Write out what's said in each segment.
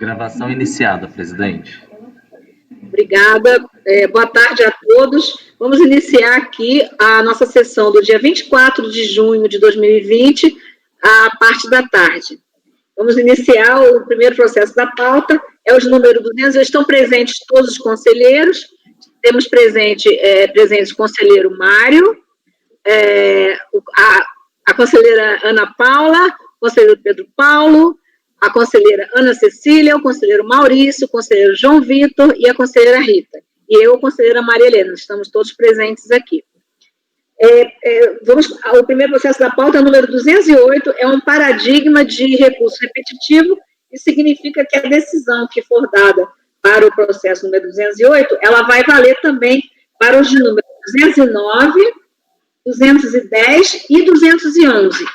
Gravação iniciada, presidente. Obrigada. Boa tarde a todos. Vamos iniciar aqui a nossa sessão do dia 24 de junho de 2020, a parte da tarde. Vamos iniciar o primeiro processo da pauta, é o de número 200. Estão presentes todos os conselheiros. Temos presente o conselheiro Mário, a conselheira Ana Paula, o conselheiro Pedro Paulo, a conselheira Ana Cecília, o conselheiro Maurício, o conselheiro João Vitor e a conselheira Rita. E eu, a conselheira Maria Helena, estamos todos presentes aqui. O primeiro processo da pauta, número 208, é um paradigma de recurso repetitivo, e significa que a decisão que for dada para o processo número 208, ela vai valer também para os de número 209, 210 e 211.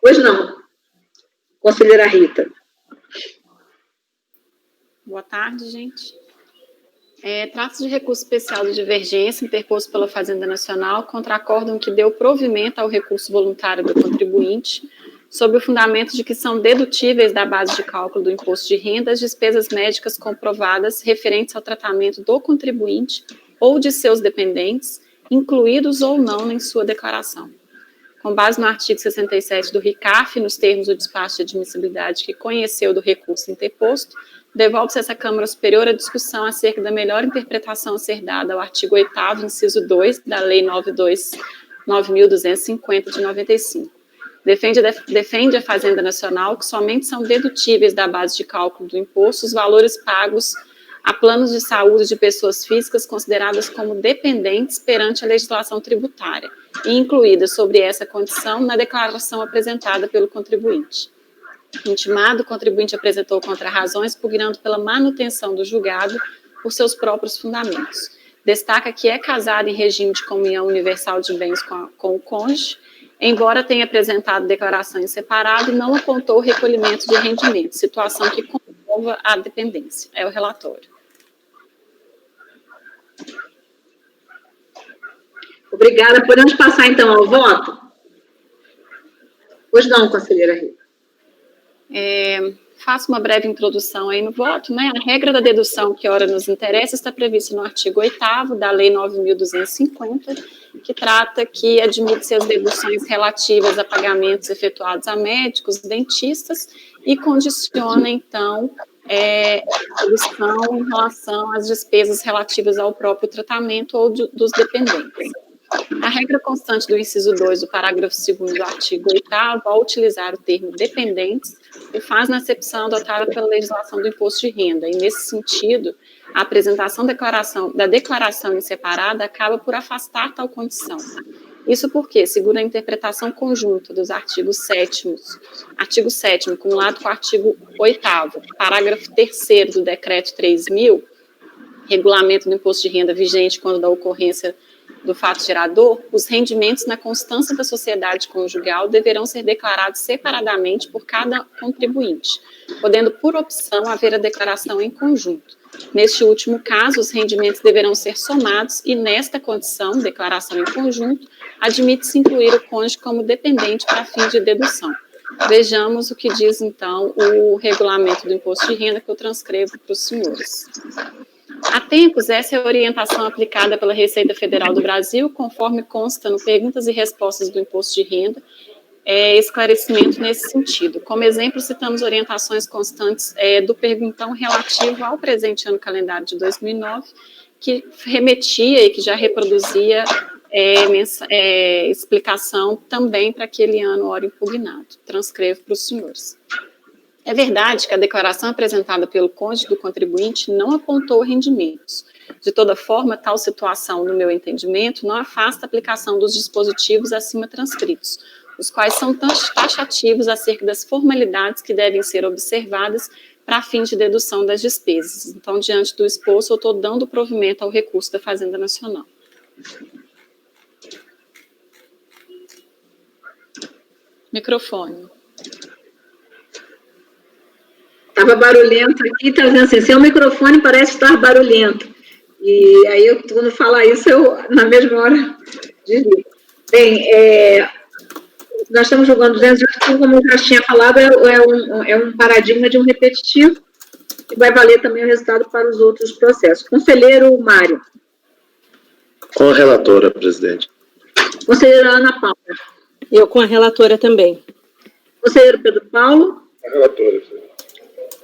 Pois não. Conselheira Rita. Boa tarde, gente. Trata-se de recurso especial de divergência interposto pela Fazenda Nacional contra acórdão que deu provimento ao recurso voluntário do contribuinte, sob o fundamento de que são dedutíveis da base de cálculo do imposto de renda as despesas médicas comprovadas referentes ao tratamento do contribuinte ou de seus dependentes, incluídos ou não em sua declaração. Com base no artigo 67 do RICAF, nos termos do despacho de admissibilidade que conheceu do recurso interposto, devolve-se a essa Câmara Superior a discussão acerca da melhor interpretação a ser dada ao artigo 8º, inciso 2, da Lei 9.250, de 95. Defende a Fazenda Nacional que somente são dedutíveis da base de cálculo do imposto os valores pagos a planos de saúde de pessoas físicas consideradas como dependentes perante a legislação tributária e incluídas sobre essa condição na declaração apresentada pelo contribuinte. Intimado, o contribuinte apresentou contra-razões pugnando pela manutenção do julgado por seus próprios fundamentos. Destaca que é casado em regime de comunhão universal de bens com o cônjuge, embora tenha apresentado declaração em separado, não apontou o recolhimento de rendimentos, situação que comprova a dependência. É o relatório. Obrigada. Podemos passar, então, ao voto? Pois não, conselheira Rita. Faço uma breve introdução aí no voto, né? A regra da dedução que ora nos interessa está prevista no artigo 8º da Lei 9.250, que trata que admite-se as deduções relativas a pagamentos efetuados a médicos, dentistas, e condiciona, então, a dedução em relação às despesas relativas ao próprio tratamento ou dos dependentes. A regra constante do inciso 2 do parágrafo 2º do artigo 8º, ao utilizar o termo dependentes, o faz na acepção adotada pela legislação do imposto de renda, e nesse sentido, a apresentação da declaração em separada acaba por afastar tal condição. Isso porque, segundo a interpretação conjunta dos artigo 7º, cumulado com o artigo 8º, parágrafo 3º do decreto 3.000, regulamento do imposto de renda vigente quando da ocorrência do fato gerador, os rendimentos na constância da sociedade conjugal deverão ser declarados separadamente por cada contribuinte, podendo, por opção, haver a declaração em conjunto. Neste último caso, os rendimentos deverão ser somados e, nesta condição, declaração em conjunto, admite-se incluir o cônjuge como dependente para fim de dedução. Vejamos o que diz, então, o regulamento do imposto de renda que eu transcrevo para os senhores. Há tempos, essa é a orientação aplicada pela Receita Federal do Brasil, conforme consta no Perguntas e Respostas do Imposto de Renda, esclarecimento nesse sentido. Como exemplo, citamos orientações constantes do perguntão relativo ao presente ano calendário de 2009, que remetia e que já reproduzia explicação também para aquele ano ora impugnado. Transcrevo para os senhores. É verdade que a declaração apresentada pelo cônjuge do contribuinte não apontou rendimentos. De toda forma, tal situação, no meu entendimento, não afasta a aplicação dos dispositivos acima transcritos, os quais são taxativos acerca das formalidades que devem ser observadas para fins de dedução das despesas. Então, diante do exposto, eu estou dando provimento ao recurso da Fazenda Nacional. Microfone. Estava barulhento aqui, está dizendo assim, seu microfone parece estar barulhento. E aí, quando falar isso, eu, na mesma hora, desligo. Bem, nós estamos julgando 208, como eu já tinha falado, é um paradigma de um repetitivo, e vai valer também o resultado para os outros processos. Conselheiro Mário. Com a relatora, presidente. Conselheira Ana Paula. Eu com a relatora também. Conselheiro Pedro Paulo. A relatora, presidente.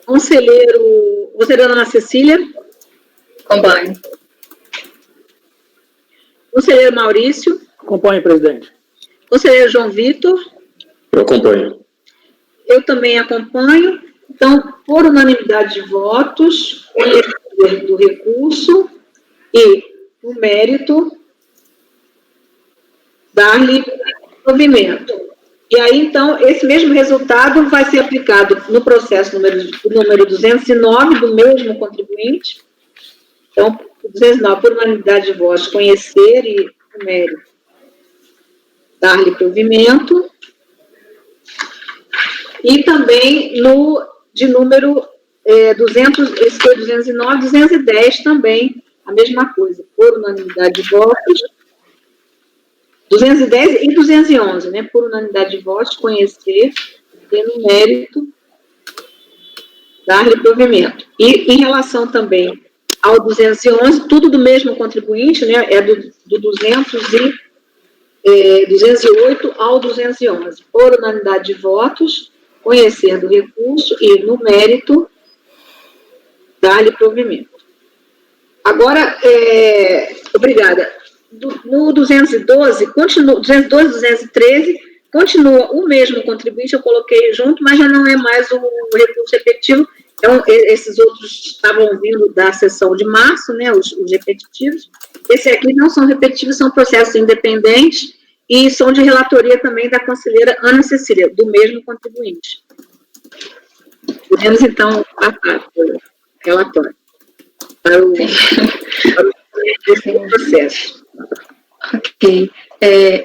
Conselheira Ana Cecília. Acompanho. Conselheiro Maurício. Acompanhe, presidente. Conselheiro João Vitor. Eu acompanho. Eu também acompanho. Então, por unanimidade de votos, conhecer do recurso e o mérito, dar-lhe provimento. E aí, então, esse mesmo resultado vai ser aplicado no processo número 209 do mesmo contribuinte. Então, 209, por unanimidade de votos, conhecer e o mérito, dar-lhe provimento. E também de número 209, 210 também, a mesma coisa, por unanimidade de votos. 210 e 211, né, por unanimidade de votos, conhecer, ter no mérito, dar-lhe provimento. E em relação também ao 211, tudo do mesmo contribuinte, né, é do 208 ao 211, por unanimidade de votos, conhecer do recurso e, no mérito, dar-lhe provimento. Agora, obrigada. No 212, 213, continua o mesmo contribuinte, eu coloquei junto, mas já não é mais o recurso repetitivo. Então, esses outros estavam vindo da sessão de março, né, os repetitivos. Esses aqui não são repetitivos, são processos independentes e são de relatoria também da conselheira Ana Cecília, do mesmo contribuinte. Podemos, então, passar para o relatório, para o processo. Ok.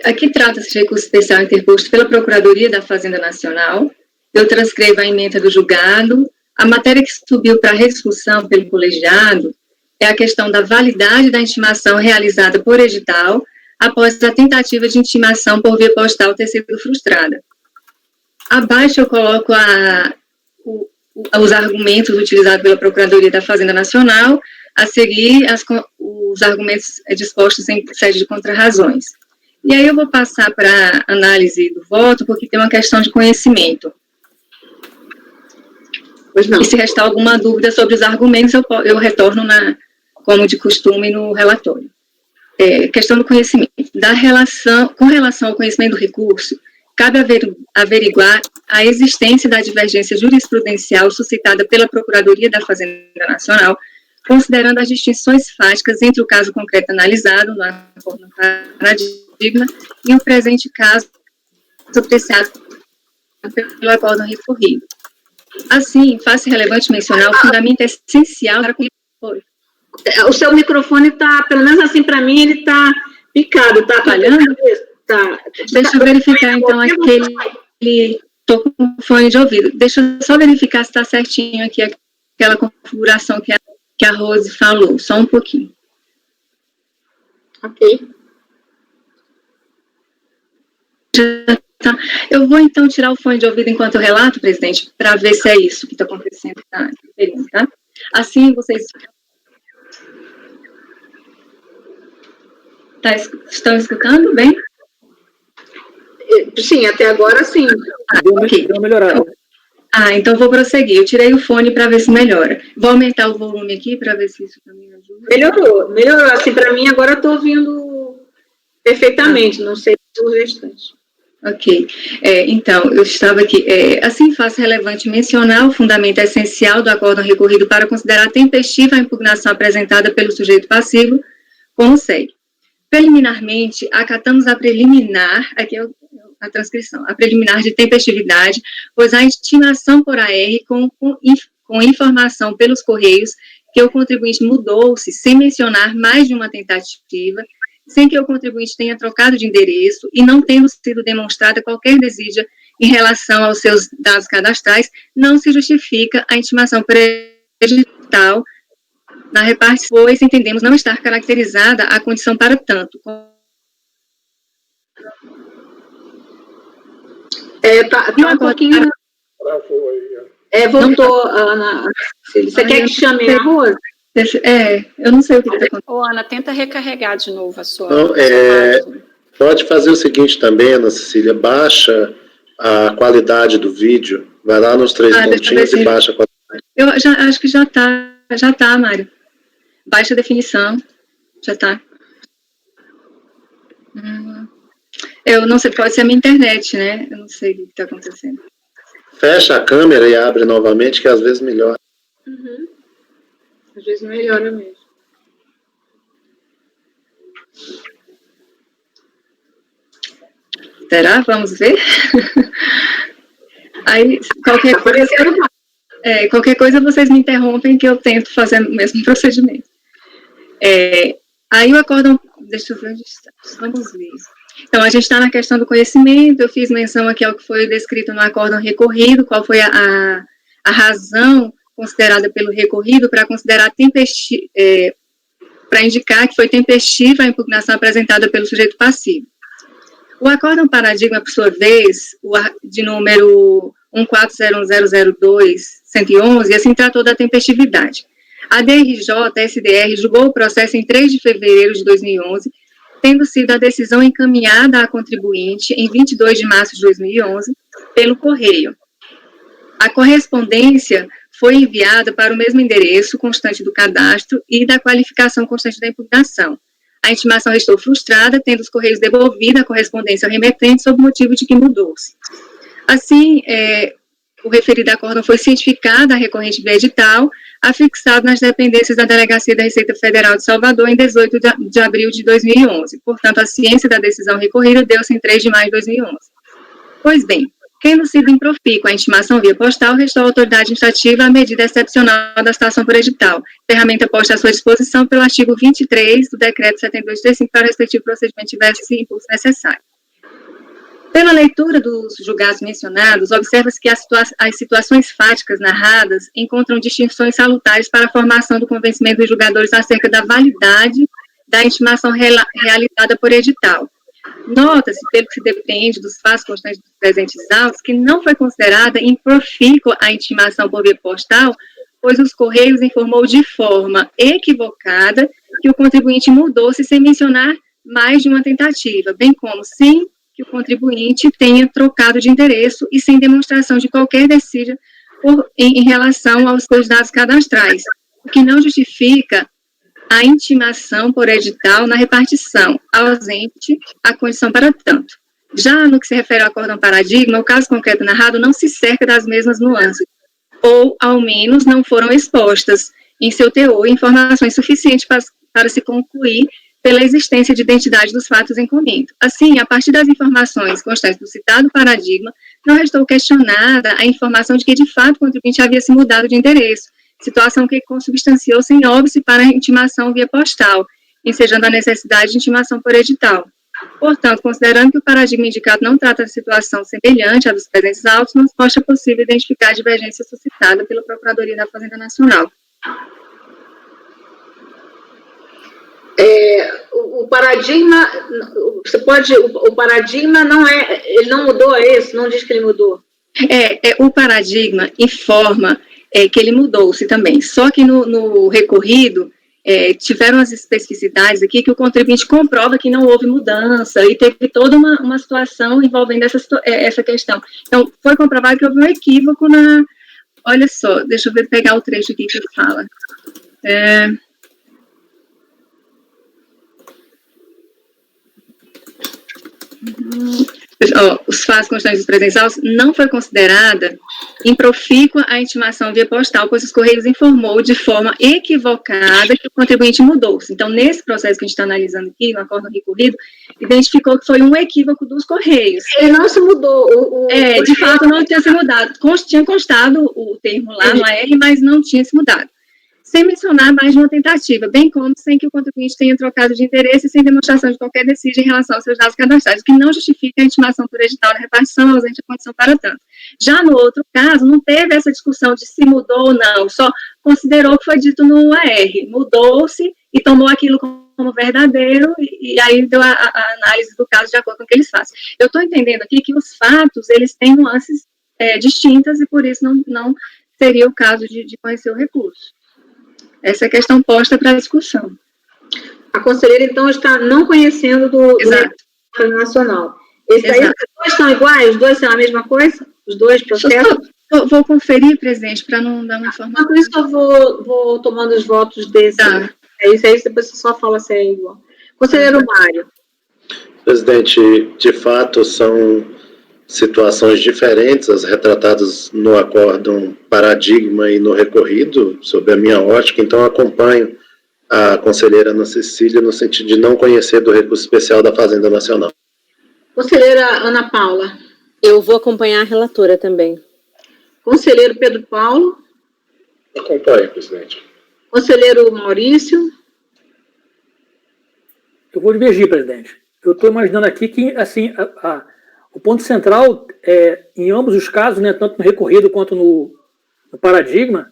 Aqui trata-se de recurso especial interposto pela Procuradoria da Fazenda Nacional. Eu transcrevo a ementa do julgado. A matéria que subiu para rediscussão pelo colegiado é a questão da validade da intimação realizada por edital após a tentativa de intimação por via postal ter sido frustrada. Abaixo eu coloco os argumentos utilizados pela Procuradoria da Fazenda Nacional, a seguir os argumentos dispostos em sede de contrarrazões. E aí eu vou passar para a análise do voto, porque tem uma questão de conhecimento. Pois não. E se restar alguma dúvida sobre os argumentos, eu retorno, como de costume, no relatório. Questão do conhecimento. Com relação ao conhecimento do recurso, cabe averiguar a existência da divergência jurisprudencial suscitada pela Procuradoria da Fazenda Nacional, considerando as distinções fáticas entre o caso concreto analisado no acordo paradigma e o presente caso apreciado pelo acordo recorrido. Assim, faz-se relevante mencionar o fundamento essencial para o seu microfone está, pelo menos assim para mim, ele está picado, está falhando? Tá. Deixa eu verificar, então, aquele... Estou com fone de ouvido. Deixa eu só verificar se está certinho aqui aquela configuração que a Rose falou. Só um pouquinho. Ok. Tá. Eu vou, então, tirar o fone de ouvido enquanto eu relato, presidente, para ver se é isso que está acontecendo. Tá? Assim, vocês... Estão escutando bem? Sim, até agora sim. Ok. Deu uma melhorada. Então vou prosseguir. Eu tirei o fone para ver se melhora. Vou aumentar o volume aqui para ver se isso também ajuda. Melhorou. Assim, para mim, agora estou ouvindo perfeitamente, não sei o restante. Ok. Então, eu estava aqui. Assim, faço relevante mencionar o fundamento essencial do acórdão recorrido para considerar tempestiva a impugnação apresentada pelo sujeito passivo, como segue. Preliminarmente, acatamos a preliminar, aqui é a transcrição, a preliminar de tempestividade, pois a intimação por AR com informação pelos Correios que o contribuinte mudou-se sem mencionar mais de uma tentativa, sem que o contribuinte tenha trocado de endereço e não tendo sido demonstrada qualquer desídia em relação aos seus dados cadastrais, não se justifica a intimação por edital na repartição, pois entendemos não estar caracterizada a condição para tanto. Tá um pouquinho... Voltou, Ana. Você quer que chame a Rosa? Eu não sei o que está acontecendo. Ô, Ana, tenta recarregar de novo a sua... Não, pode fazer o seguinte também, Ana Cecília, baixa a qualidade do vídeo, vai lá nos 3 pontinhos e baixa a qualidade. Eu acho que já tá, Mário. Baixa a definição, já tá. Eu não sei, pode ser a minha internet, né? Eu não sei o que está acontecendo. Fecha a câmera e abre novamente, que às vezes melhora. Às vezes melhora mesmo. Será? Vamos ver? Aí, qualquer coisa vocês me interrompem que eu tento fazer o mesmo procedimento. Aí o acórdão... Deixa eu ver onde está. Vamos ver. Então, a gente está na questão do conhecimento, eu fiz menção aqui ao que foi descrito no acórdão recorrido, qual foi a razão considerada pelo recorrido para considerar para indicar que foi tempestiva a impugnação apresentada pelo sujeito passivo. O acórdão paradigma, por sua vez, de número 1401002-111, assim tratou da tempestividade. A DRJ-SDR julgou o processo em 3 de fevereiro de 2011, tendo sido a decisão encaminhada à contribuinte em 22 de março de 2011 pelo correio. A correspondência foi enviada para o mesmo endereço constante do cadastro e da qualificação constante da impugnação. A intimação restou frustrada, tendo os correios devolvido a correspondência ao remetente sob motivo de que mudou-se. Assim, o referido acórdão foi cientificado à recorrente via edital, afixado nas dependências da Delegacia da Receita Federal de Salvador em 18 de abril de 2011. Portanto, a ciência da decisão recorrida deu-se em 3 de maio de 2011. Pois bem, tendo sido improfícua a intimação via postal, restou à autoridade administrativa a medida excepcional da citação por edital, ferramenta posta à sua disposição pelo artigo 23 do Decreto 7235 para o respectivo procedimento tivesse impulso necessário. Pela leitura dos julgados mencionados, observa-se que as situações fáticas narradas encontram distinções salutares para a formação do convencimento dos julgadores acerca da validade da intimação realizada por edital. Nota-se, pelo que se depende dos fatos constantes dos presentes autos, que não foi considerada improfícua a intimação por via postal, pois os Correios informou de forma equivocada que o contribuinte mudou-se sem mencionar mais de uma tentativa, bem como sim que o contribuinte tenha trocado de endereço e sem demonstração de qualquer desídia em relação aos seus dados cadastrais, o que não justifica a intimação por edital na repartição, ausente a condição para tanto. Já no que se refere ao acórdão paradigma, o caso concreto narrado não se cerca das mesmas nuances, ou, ao menos, não foram expostas em seu teor informações suficientes para se concluir pela existência de identidade dos fatos em comento. Assim, a partir das informações constantes do citado paradigma, não restou questionada a informação de que, de fato, o contribuinte havia se mudado de endereço, situação que consubstanciou sem óbice para a intimação via postal, ensejando a necessidade de intimação por edital. Portanto, considerando que o paradigma indicado não trata de situação semelhante à dos presentes autos, não se mostra possível identificar a divergência suscitada pela Procuradoria da Fazenda Nacional. O paradigma, o paradigma não ele não mudou, é isso? Não diz que ele mudou? O paradigma informa que ele mudou-se também, só que no recorrido tiveram as especificidades aqui que o contribuinte comprova que não houve mudança e teve toda uma situação envolvendo essa questão. Então, foi comprovado que houve um equívoco olha só, deixa eu pegar o trecho aqui que fala. Os fatos constantes dos presentes autos, não foi considerada improfícua a intimação via postal, pois os Correios informou de forma equivocada que o contribuinte mudou-se. Então, nesse processo que a gente está analisando aqui, no acórdão recorrido, identificou que foi um equívoco dos Correios. Ele não se mudou. De fato, não tinha se mudado. Tinha constado o termo lá no AR, mas não tinha se mudado. Sem mencionar mais de uma tentativa, bem como sem que o contribuinte tenha trocado de interesse e sem demonstração de qualquer desídia em relação aos seus dados cadastrais, que não justifica a intimação por edital da repartição ausente a condição para tanto. Já no outro caso, não teve essa discussão de se mudou ou não, só considerou que foi dito no AR, mudou-se e tomou aquilo como como verdadeiro, e aí deu a análise do caso de acordo com o que eles fazem. Eu estou entendendo aqui que os fatos, eles têm nuances distintas, e por isso não seria o caso de conhecer o recurso. Essa é a questão posta para discussão. A conselheira, então, está não conhecendo do nacional. Esses aí, os dois são iguais? Os dois são a mesma coisa? Os dois processos? Vou conferir, presidente, para não dar uma informação. Enquanto isso, eu vou tomando os votos desse. Tá. É isso aí, depois você só fala se é igual. Conselheiro Mário. Presidente, de fato, são situações diferentes, as retratadas no acórdão paradigma e no recorrido, sob a minha ótica, então acompanho a conselheira Ana Cecília no sentido de não conhecer do recurso especial da Fazenda Nacional. Conselheira Ana Paula. Eu vou acompanhar a relatora também. Conselheiro Pedro Paulo. Acompanho, presidente. Conselheiro Maurício. Eu vou divergir, presidente. Eu estou imaginando aqui que, assim, o ponto central, em ambos os casos, né, tanto no recorrido quanto no paradigma,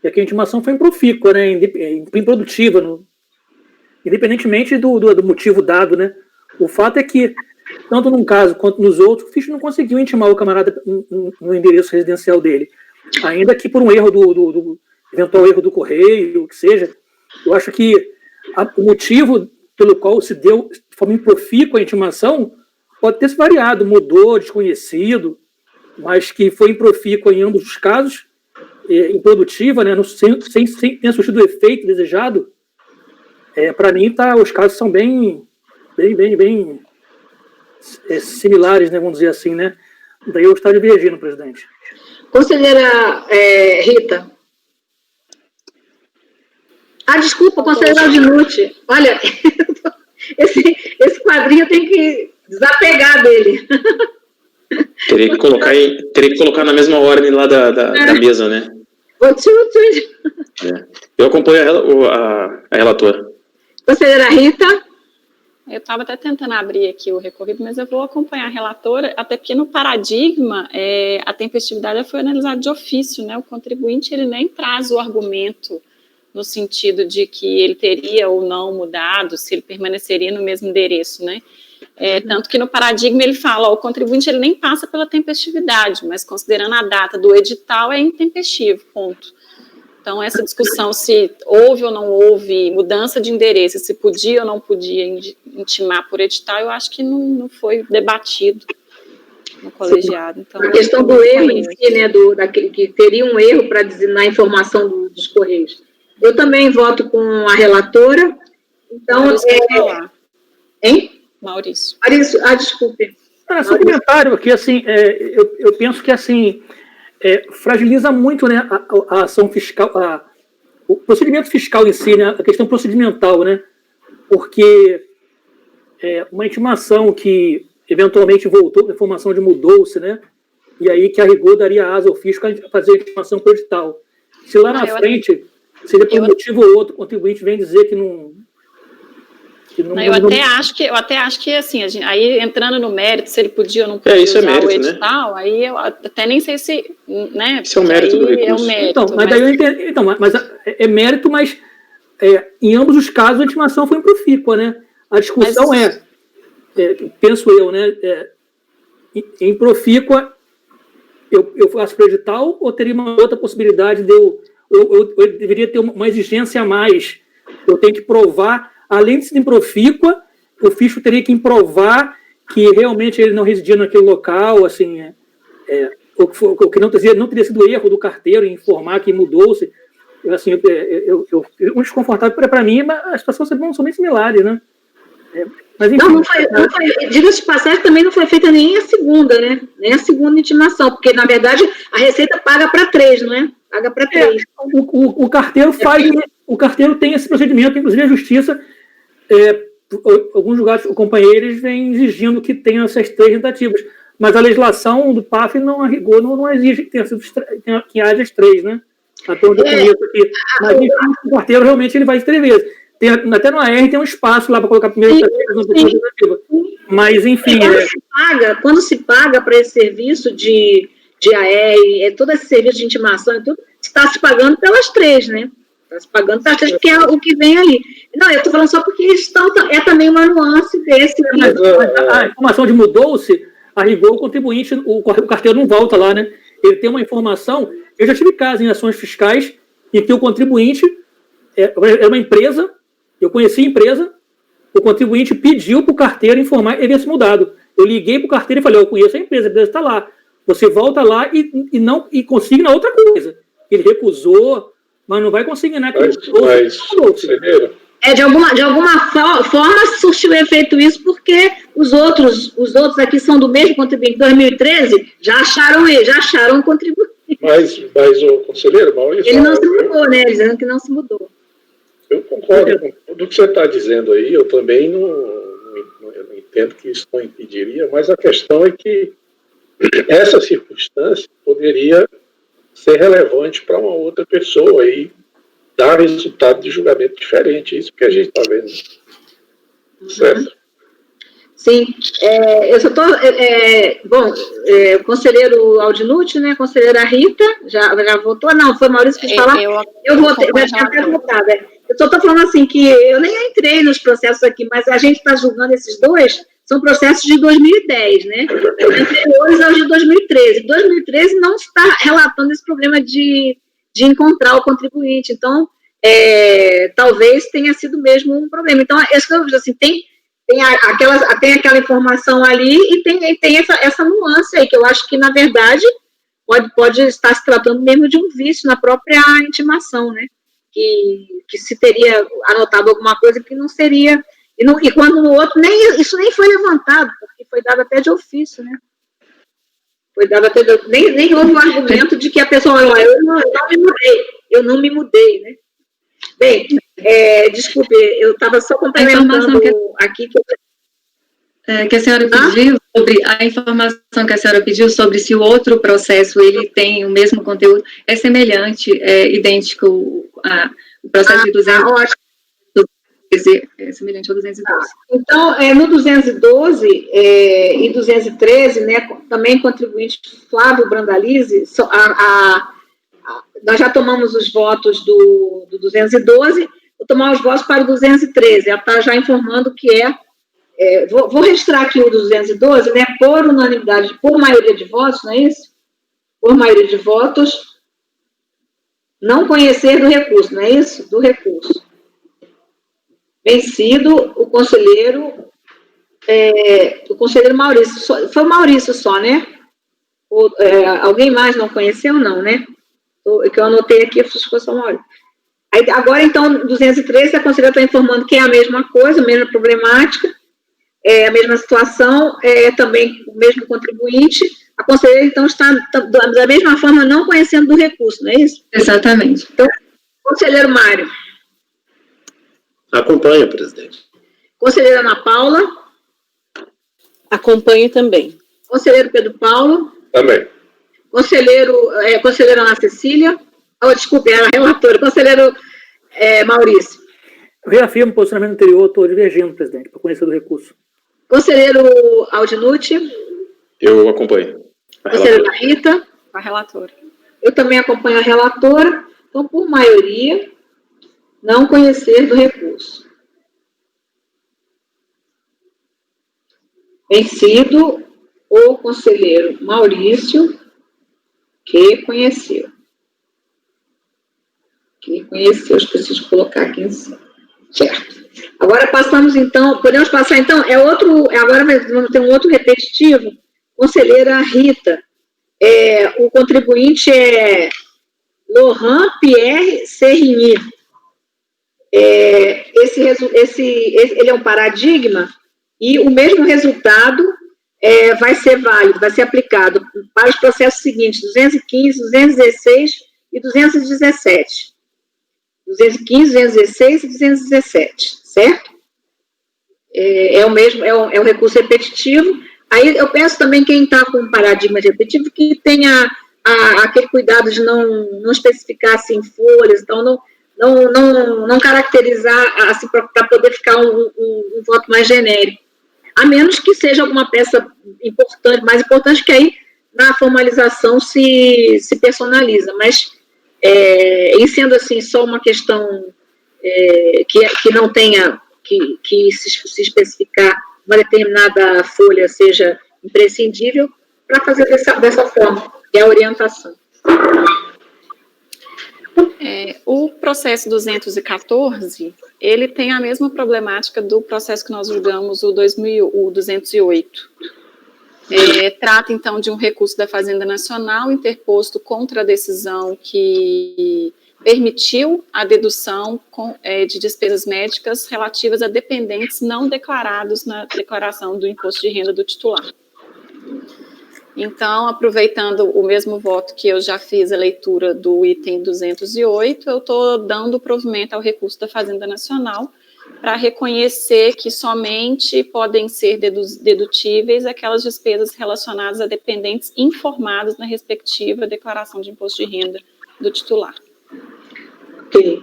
é que a intimação foi improfícua, né, improdutiva, independentemente do motivo dado, né. O fato é que, tanto num caso quanto nos outros, o Fischer não conseguiu intimar o camarada no endereço residencial dele. Ainda que por um erro eventual erro do correio, o que seja, eu acho que o motivo pelo qual se deu de forma improfícua a intimação pode ter se variado, mudou, desconhecido, mas que foi improfícua em ambos os casos, improdutiva, né, sem ter surtido o efeito desejado. Para mim, os casos são bem similares, né, vamos dizer assim, né? Daí eu estou divergindo, presidente. Conselheira Rita. Desculpa, conselheira Aldinucci. Olha, esse quadrinho tem que desapegar dele. Teria que colocar na mesma ordem lá da mesa, né? Eu acompanho a relatora. Conselheira Rita. Eu estava até tentando abrir aqui o recorrido, mas eu vou acompanhar a relatora, até porque no paradigma a tempestividade foi analisada de ofício, né? O contribuinte ele nem traz o argumento no sentido de que ele teria ou não mudado, se ele permaneceria no mesmo endereço, né? Tanto que no paradigma ele fala, o contribuinte ele nem passa pela tempestividade, mas considerando a data do edital é intempestivo, ponto. Então, essa discussão se houve ou não houve mudança de endereço, se podia ou não podia intimar por edital, eu acho que não foi debatido no colegiado. Então, a questão do erro em si, né, daquele que teria um erro para designar a informação dos Correios. Eu também voto com a relatora. Então, Maurício. Desculpe. Só um comentário aqui, assim, eu penso que, assim, fragiliza muito, né, a ação fiscal, o procedimento fiscal em si, né, a questão procedimental, né, porque uma intimação que eventualmente voltou, a informação de mudou-se, né, e aí que a rigor daria asa ao fisco a fazer a intimação por edital. Se lá na frente, se ele por um motivo ou outro, o contribuinte vem dizer que não... Eu até acho que assim, aí entrando no mérito, se ele podia ou não podia isso usar mérito, o edital, né? Aí eu até nem sei se, né? Isso é o mérito do recurso. Então, mas daí eu entendo, mas é mérito, mas em ambos os casos a intimação foi improfícua, né? A discussão penso eu, né? Improfícua, eu faço para o edital ou teria uma outra possibilidade de eu deveria ter uma exigência a mais? Eu tenho que provar. Além de ser improfícua, o fisco teria que provar que realmente ele não residia naquele local, assim, o que não teria sido erro do carteiro em informar que mudou-se. Assim, um desconfortável para mim, mas as situações são bem similares, né? Mas, enfim, não foi diga-se de passagem, também não foi feita nem a segunda, né? Nem a segunda intimação, porque, na verdade, a Receita paga para 3, não é? Paga para 3. O carteiro o carteiro tem esse procedimento, inclusive a Justiça, alguns julgados companheiros vêm exigindo que tenham essas 3 tentativas, mas a legislação do PAF não, a rigor, não exige que haja as 3, né? Até onde eu conheço aqui. Mas o carteiro realmente ele vai 3 vezes. Até no AR tem um espaço lá para colocar a primeira tentativa. Mas, enfim... Quando se paga para esse serviço de AR, todo esse serviço de intimação e tudo, está se pagando pelas 3, né? Está se pagando taxa, que é o que vem ali. Não, eu estou falando só porque é também uma nuance desse. Mas a informação de mudou-se, a rigor, o contribuinte, o carteiro não volta lá, né? Ele tem uma informação. Eu já tive casos em ações fiscais em que o contribuinte é uma empresa, eu conheci a empresa, o contribuinte pediu para o carteiro informar, ele havia se mudado. Eu liguei para o carteiro e falei, eu conheço a empresa está lá. Você volta lá e consigna outra coisa. Ele recusou, mas não vai consignar. De alguma forma surtiu efeito isso, porque os outros aqui são do mesmo contribuinte de 2013, já acharam o contribuinte. Mas o conselheiro Maurício... Ele não se mudou, né? Dizendo que não se mudou. Eu concordo com tudo que você está dizendo aí, eu também não entendo que isso não impediria, mas a questão é que essa circunstância poderia ser relevante para uma outra pessoa e dar resultado de julgamento diferente. Isso que a gente está vendo. Certo? Sim. Eu só estou... o conselheiro Aldinucci, né? Conselheira Rita, já votou? Não, foi Maurício que falar. Eu votei, já tinha até votado. Eu só estou falando assim que eu nem entrei nos processos aqui, mas a gente está julgando esses dois, são processos de 2010, né? Anteriores aos de 2013. 2013 não está relatando esse problema de encontrar o contribuinte. Então, talvez tenha sido mesmo um problema. Então, assim, tem aquela informação ali e tem essa nuance aí, que eu acho que, na verdade, pode estar se tratando mesmo de um vício na própria intimação, né? Que se teria anotado alguma coisa que não seria... E quando no outro, isso nem foi levantado, porque foi dado até de ofício, né? Foi dado até nem houve um argumento de que a pessoa falou, eu não me mudei, né? Bem, desculpe, eu estava só complementando aqui que a senhora pediu sobre a informação que a senhora pediu sobre se o outro processo ele tem o mesmo conteúdo, é semelhante, idêntico o processo de 212. É semelhante ao 212. Então, no 212 e 213, né, também contribuinte Flávio Brandalize, nós já tomamos os votos do 212, vou tomar os votos para o 213, ela está já informando que vou registrar aqui o 212, né, por unanimidade, por maioria de votos, não é isso? Por maioria de votos, não conhecer do recurso, não é isso? Do recurso. Vencido o conselheiro Maurício. Foi o Maurício só, né? Alguém mais não conheceu, não, né? Que eu anotei aqui, foi só o Maurício. Agora, então, 213, a conselheira está informando que é a mesma coisa, a mesma problemática, a mesma situação, também o mesmo contribuinte. A conselheira, então, está da mesma forma não conhecendo do recurso, não é isso? Exatamente. Então, conselheiro Mário. Acompanho, presidente. Conselheira Ana Paula. Acompanho também. Conselheiro Pedro Paulo. Também. Conselheira Ana Cecília. Desculpe, era a relatora. Conselheiro Maurício. Eu reafirmo o posicionamento anterior, estou divergindo, presidente, para conhecer do recurso. Conselheiro Aldinucci. Eu acompanho. Conselheira Rita. A relatora. Eu também acompanho a relatora. Então, por maioria, não conhecer do recurso. Vencido o conselheiro Maurício, que conheceu. Eu preciso colocar aqui em cima. Certo. Agora passamos, então, podemos passar, então, agora vamos ter um outro repetitivo. Conselheira Rita. O contribuinte é Laurent Pierre Serrigny. Ele é um paradigma e o mesmo resultado vai ser válido, vai ser aplicado para os processos seguintes, 215, 216 e 217. 215, 216 e 217, certo? É o recurso repetitivo. Aí eu penso também quem está com um paradigma repetitivo que tenha aquele cuidado de não especificar assim folhas, então não caracterizar assim, para poder ficar um voto mais genérico. A menos que seja alguma peça importante, mais importante, que aí na formalização se personaliza. Mas E sendo assim só uma questão que não tenha que se especificar uma determinada folha seja imprescindível, para fazer dessa forma, é a orientação. O processo 214, ele tem a mesma problemática do processo que nós julgamos, o 208. Trata, então, de um recurso da Fazenda Nacional interposto contra a decisão que permitiu a dedução de despesas médicas relativas a dependentes não declarados na declaração do imposto de renda do titular. Então, aproveitando o mesmo voto que eu já fiz a leitura do item 208, eu estou dando provimento ao recurso da Fazenda Nacional para reconhecer que somente podem ser dedutíveis aquelas despesas relacionadas a dependentes informados na respectiva declaração de imposto de renda do titular. Ok.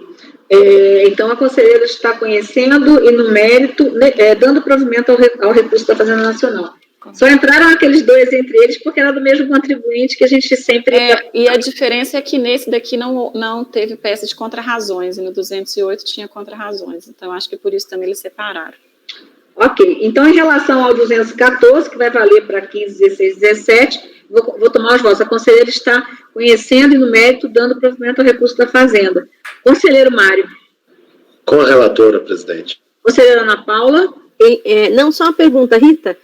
Então, a conselheira está conhecendo e, no mérito, dando provimento ao recurso da Fazenda Nacional. Só entraram aqueles dois entre eles porque era do mesmo contribuinte que a gente sempre... E a diferença é que nesse daqui não teve peça de contrarrazões, e no 208 tinha contrarrazões. Então, acho que por isso também eles separaram. Ok. Então, em relação ao 214, que vai valer para 15, 16, 17, vou tomar os votos. A conselheira está conhecendo e, no mérito, dando provimento ao recurso da Fazenda. Conselheiro Mário. Com a relatora, presidente. Conselheira Ana Paula. Não, só uma pergunta, Rita.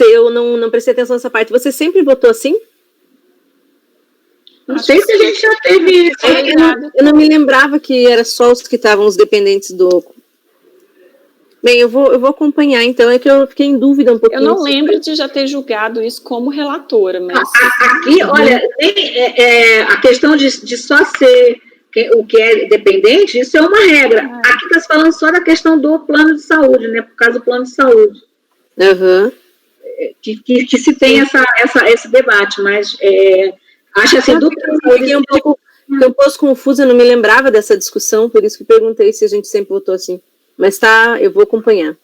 Eu não prestei atenção nessa parte. Você sempre votou assim? Não sei se a gente já teve... Eu não me lembrava que era só os que estavam os dependentes do... Bem, eu vou acompanhar, então, é que eu fiquei em dúvida um pouquinho. Eu não lembro de já ter julgado isso como relatora, mas... Aqui, olha, a questão de só ser o que é dependente, isso é uma regra. Aqui está se falando só da questão do plano de saúde, né, por causa do plano de saúde. Aham. Que se tem esse debate, mas acho assim, do plano de saúde... Fiquei um pouco confusa, eu não me lembrava dessa discussão, por isso que perguntei se a gente sempre votou assim. Mas eu vou acompanhar.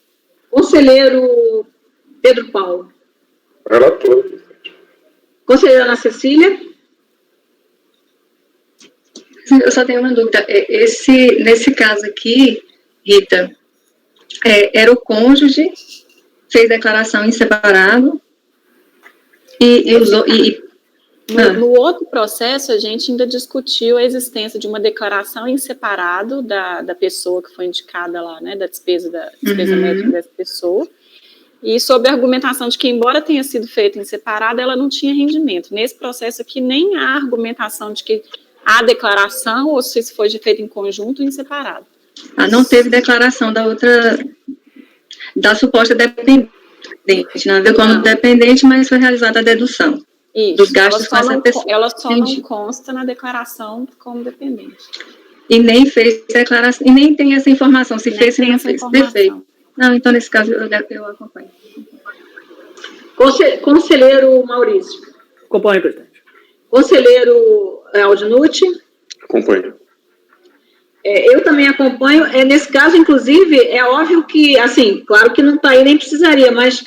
Conselheiro Pedro Paulo. Relator. Conselheira Ana Cecília. Eu só tenho uma dúvida. Nesse caso aqui, Rita, era o cônjuge, fez declaração em separado e usou... No outro processo, a gente ainda discutiu a existência de uma declaração em separado da pessoa que foi indicada lá, né, da despesa médica dessa pessoa, e sob a argumentação de que, embora tenha sido feita em separado, ela não tinha rendimento. Nesse processo aqui, nem há argumentação de que há declaração, ou se foi feita em conjunto ou em separado. Não teve declaração da suposta dependente, nada como dependente, mas foi realizada a dedução. Isso, dos gastos com essa pessoa. Ela só não consta na declaração como dependente. E nem fez declaração, e nem tem essa informação, se fez, se não fez. Perfeito. Não, então, nesse caso, eu acompanho. Conselheiro Maurício. Acompanho, presidente. Conselheiro Aldinucci. Acompanho. Eu também acompanho. Nesse caso, inclusive, é óbvio que, assim, claro que não está aí, nem precisaria, mas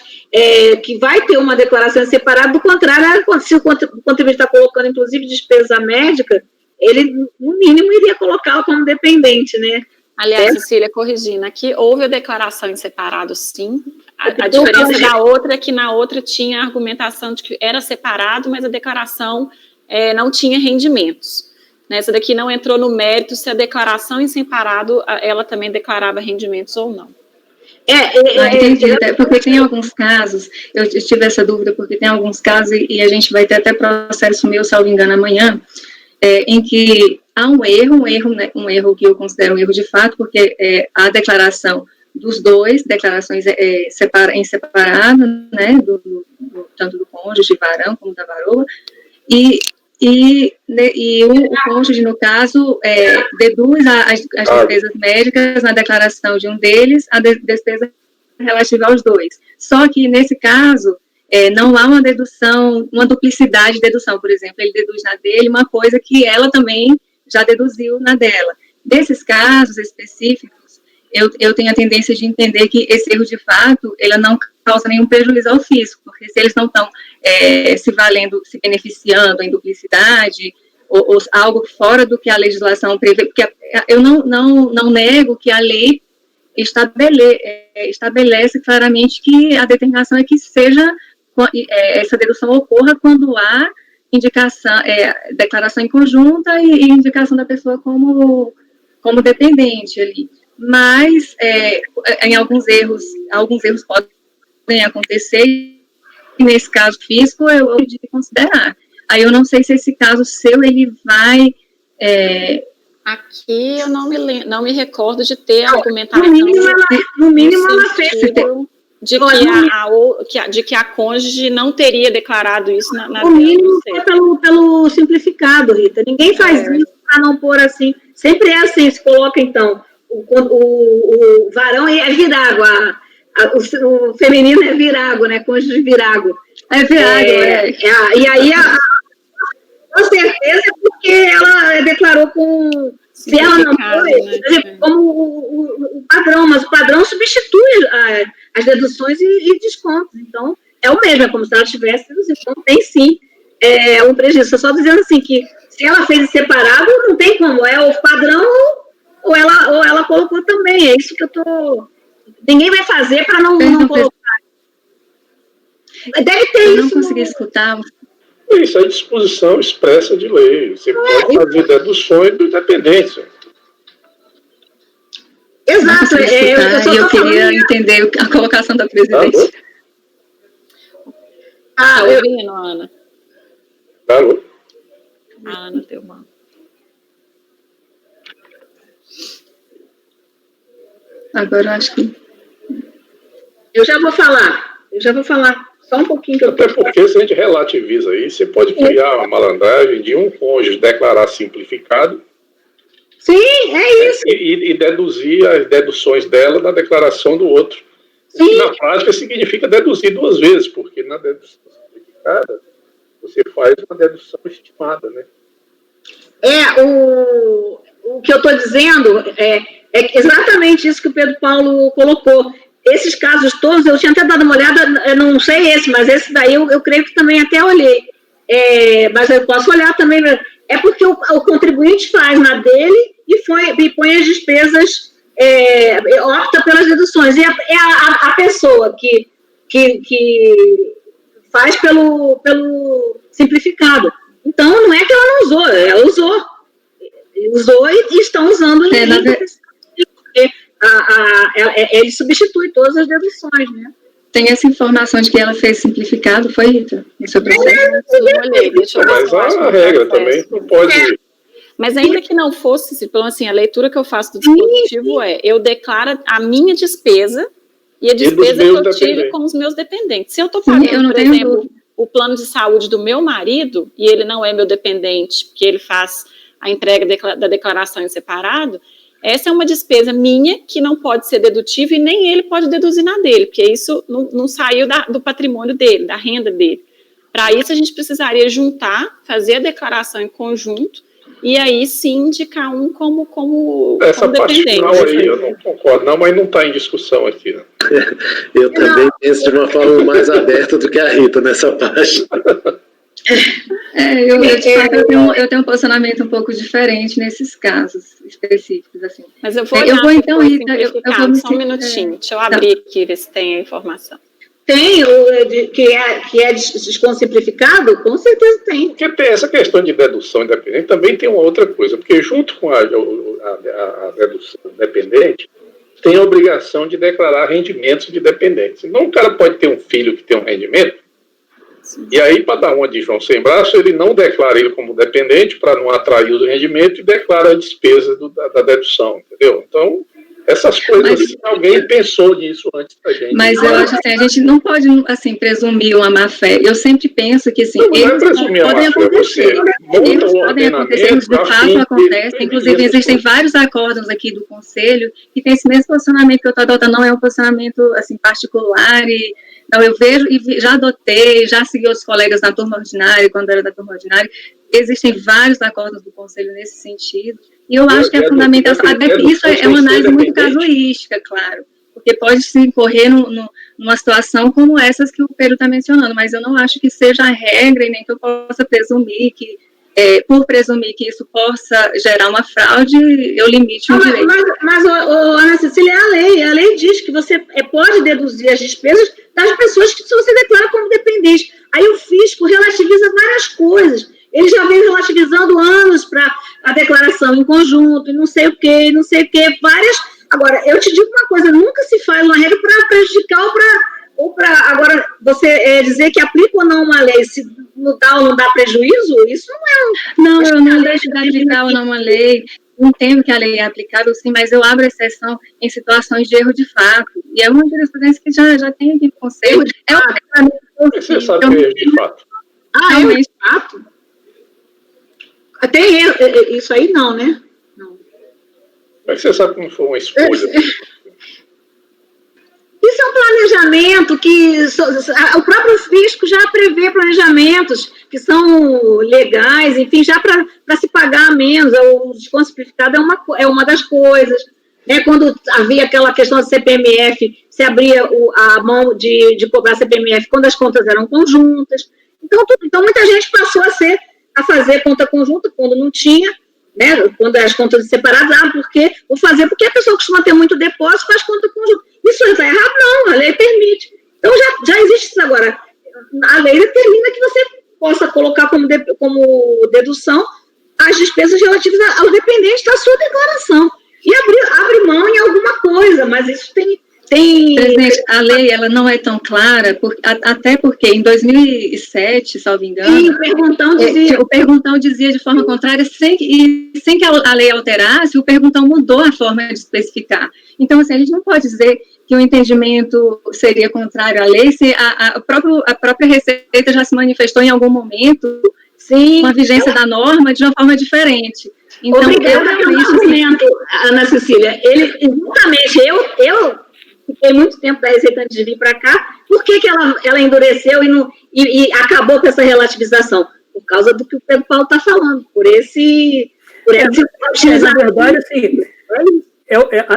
que vai ter uma declaração separada. Do contrário, se o contribuinte está colocando, inclusive, despesa médica, ele, no mínimo, iria colocá-la como dependente, né? Aliás, Cecília, corrigindo, aqui houve a declaração em separado, sim. A diferença da outra é que na outra tinha a argumentação de que era separado, mas a declaração não tinha rendimentos. Nessa daqui não entrou no mérito se a declaração em separado, ela também declarava rendimentos ou não. Entendi, porque tem alguns casos, eu tive essa dúvida, porque tem alguns casos, e a gente vai ter até processo meu, salvo engano, amanhã, em que há um erro que eu considero um erro de fato, porque a declaração dos dois, declarações em separado, né, tanto do cônjuge varão como da varoa, e o cônjuge, no caso, deduz as despesas médicas na declaração de um deles, a despesa relativa aos dois. Só que, nesse caso, não há uma dedução, uma duplicidade de dedução. Por exemplo, ele deduz na dele uma coisa que ela também já deduziu na dela. Nesses casos específicos, eu tenho a tendência de entender que esse erro, de fato, ele não causa nenhum prejuízo ao fisco, porque se eles não estão se beneficiando em duplicidade, ou algo fora do que a legislação prevê, porque eu não nego que a lei estabelece claramente que a determinação é que essa dedução ocorra quando há indicação, declaração em conjunta e indicação da pessoa como dependente ali. Mas, em alguns erros podem acontecer, e nesse caso físico, eu decidi considerar. Aí eu não sei se esse caso seu, ele vai... Aqui eu não me recordo de ter argumentação no mínimo ela fez. De que a cônjuge não teria declarado isso na no mínimo foi pelo simplificado, Rita. Ninguém faz isso para não pôr assim. Sempre é assim, se coloca então, o varão é virago, o feminino é virago, né? Cônjuge virago. É virago, e aí, com certeza, é porque ela declarou com... Se ela não foi, como o padrão, mas o padrão substitui as deduções e descontos. Então, é o mesmo, é como se ela tivesse deduzido. Então, tem sim um prejuízo. Só dizendo assim que se ela fez separado, não tem como. É o padrão ou ela colocou também. É isso que eu tô... Ninguém vai fazer para não colocar. Deve ter eu isso. Não consegui escutar. Isso é disposição expressa de lei. Você pode fazer deduções do dependente. Exato. Eu queria entender a colocação da presidente. Tá ouvindo, Ana? Alô? A Ana deu uma... Agora eu acho que... Eu já vou falar. Só um pouquinho. Até porque, se a gente relativiza isso, você pode criar uma malandragem de um cônjuge declarar simplificado. Sim, é isso. E deduzir as deduções dela da declaração do outro. Sim. Que, na prática, significa deduzir duas vezes, porque na dedução simplificada, você faz uma dedução estimada, né? O que eu estou dizendo é exatamente isso que o Pedro Paulo colocou. Esses casos todos, eu tinha até dado uma olhada, eu não sei mas esse daí eu creio que também até olhei. Mas eu posso olhar também. É porque o contribuinte faz na dele e põe as despesas, opta pelas deduções. E a pessoa que faz pelo simplificado. Então, não é que ela não usou, ela usou e estão usando ele substitui todas as deduções, né? Tem essa informação de que ela fez simplificado, foi, Rita? Isso eu deixa eu Mas a regra também não pode... Mas ainda que não fosse, assim, a leitura que eu faço do dispositivo eu declaro a minha despesa e a despesa que eu tive com os meus dependentes. Se eu estou pagando, por exemplo, o plano de saúde do meu marido, e ele não é meu dependente, porque ele faz a entrega da declaração em separado, essa é uma despesa minha que não pode ser dedutível e nem ele pode deduzir na dele, porque isso não saiu do patrimônio dele, da renda dele. Para isso, a gente precisaria juntar, fazer a declaração em conjunto e aí sim indicar um como essa dependente. Essa parte final aí eu não concordo, não, mas não está em discussão aqui. Né? Eu também penso de uma forma mais aberta do que a Rita nessa parte. Eu tenho um posicionamento um pouco diferente nesses casos específicos, assim. Mas eu vou então, Rita, só um minutinho, deixa eu abrir aqui, ver se tem a informação. Tem, que é desconto simplificado? Com certeza tem. Porque tem essa questão de dedução independente, também tem uma outra coisa, porque junto com a dedução independente, tem a obrigação de declarar rendimentos de dependentes. Então, o cara pode ter um filho que tem um rendimento, e aí, para dar uma de João sem braço, ele não declara ele como dependente para não atrair o rendimento e declara a despesa da dedução, entendeu? Então, essas coisas, alguém pensou nisso antes da gente. Mas eu acho assim, a gente não pode, assim, presumir uma má-fé. Eu sempre penso que, assim, eles podem acontecer. Eles podem acontecer, eles de fato acontecem. Inclusive, existem vários acórdãos aqui do Conselho que tem esse mesmo posicionamento que eu estou adotando, não é um posicionamento, assim, particular e... Então, eu vejo e já adotei, já segui outros colegas na turma ordinária, quando era da turma ordinária, existem vários acordos do Conselho nesse sentido, e eu acho que é fundamental saber que isso é uma análise muito casuística, claro, porque pode se incorrer numa situação como essas que o Pedro está mencionando, mas eu não acho que seja a regra e nem que eu possa presumir que por presumir que isso possa gerar uma fraude, eu limite um direito. Mas Ana Cecília, a lei diz que você pode deduzir as despesas das pessoas que você declara como dependente. Aí o fisco relativiza várias coisas. Ele já vem relativizando anos para a declaração em conjunto, e não sei o quê, várias. Agora, eu te digo uma coisa, nunca se faz uma regra para prejudicar ou para. Agora, você dizer que aplica ou não uma lei, se não dá ou não dá prejuízo, isso não é. Não, eu não deixo de aplicar ou não uma lei. Entendo que a lei é aplicável, sim, mas eu abro exceção em situações de erro de fato. E é uma jurisprudência que já tem aqui no Conselho. Você sabe que é erro de fato. Erro de fato? Tem erro, isso aí não, né? Não. Mas você sabe como foi uma escolha? Isso é um planejamento que o próprio fisco já prevê planejamentos que são legais, enfim, já para se pagar menos. O desconto simplificado é uma das coisas. Né? Quando havia aquela questão do CPMF, se abria a mão de cobrar CPMF quando as contas eram conjuntas. Então muita gente passou a fazer conta conjunta quando não tinha, né? Quando as contas separadas, porque a pessoa costuma ter muito depósito, faz conta conjunta. Isso está errado? Não, a lei permite. Então, já existe isso agora. A lei determina que você possa colocar como dedução as despesas relativas aos dependentes da sua declaração. E abre mão em alguma coisa, mas isso tem... Presidente, a lei ela não é tão clara, até porque em 2007, salvo engano, sim, o perguntão dizia de forma contrária, sem que a lei alterasse, o perguntão mudou a forma de especificar. Então, assim, a gente não pode dizer que o entendimento seria contrário à lei, se a própria Receita já se manifestou em algum momento, sim, com a vigência da norma de uma forma diferente. Então, obrigada pelo argumento, Ana Cecília. Justamente, eu fiquei muito tempo da Receita antes de vir para cá. Por que ela endureceu e acabou com essa relativização? Por causa do que o Pedro Paulo está falando, por esse na verdade, assim,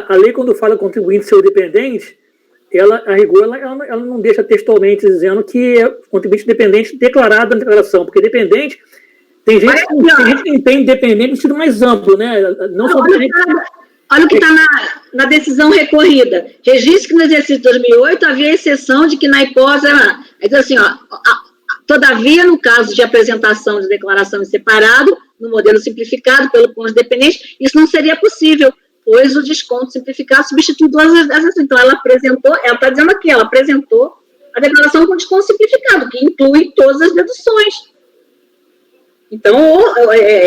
a lei, quando fala contribuinte ser dependente, a rigor, ela não deixa textualmente dizendo que é contribuinte dependente declarado na declaração, porque dependente, tem gente que entende dependente no sentido mais amplo, né? Não só olha o que está na decisão recorrida. Registro que no exercício de 2008 havia exceção de que na hipótese... Aí diz assim, todavia, no caso de apresentação de declaração em separado, no modelo simplificado pelo cônjuge dependente, isso não seria possível, pois o desconto simplificado substitui duas ações. Então, ela está dizendo aqui, ela apresentou a declaração com desconto simplificado, que inclui todas as deduções. Então,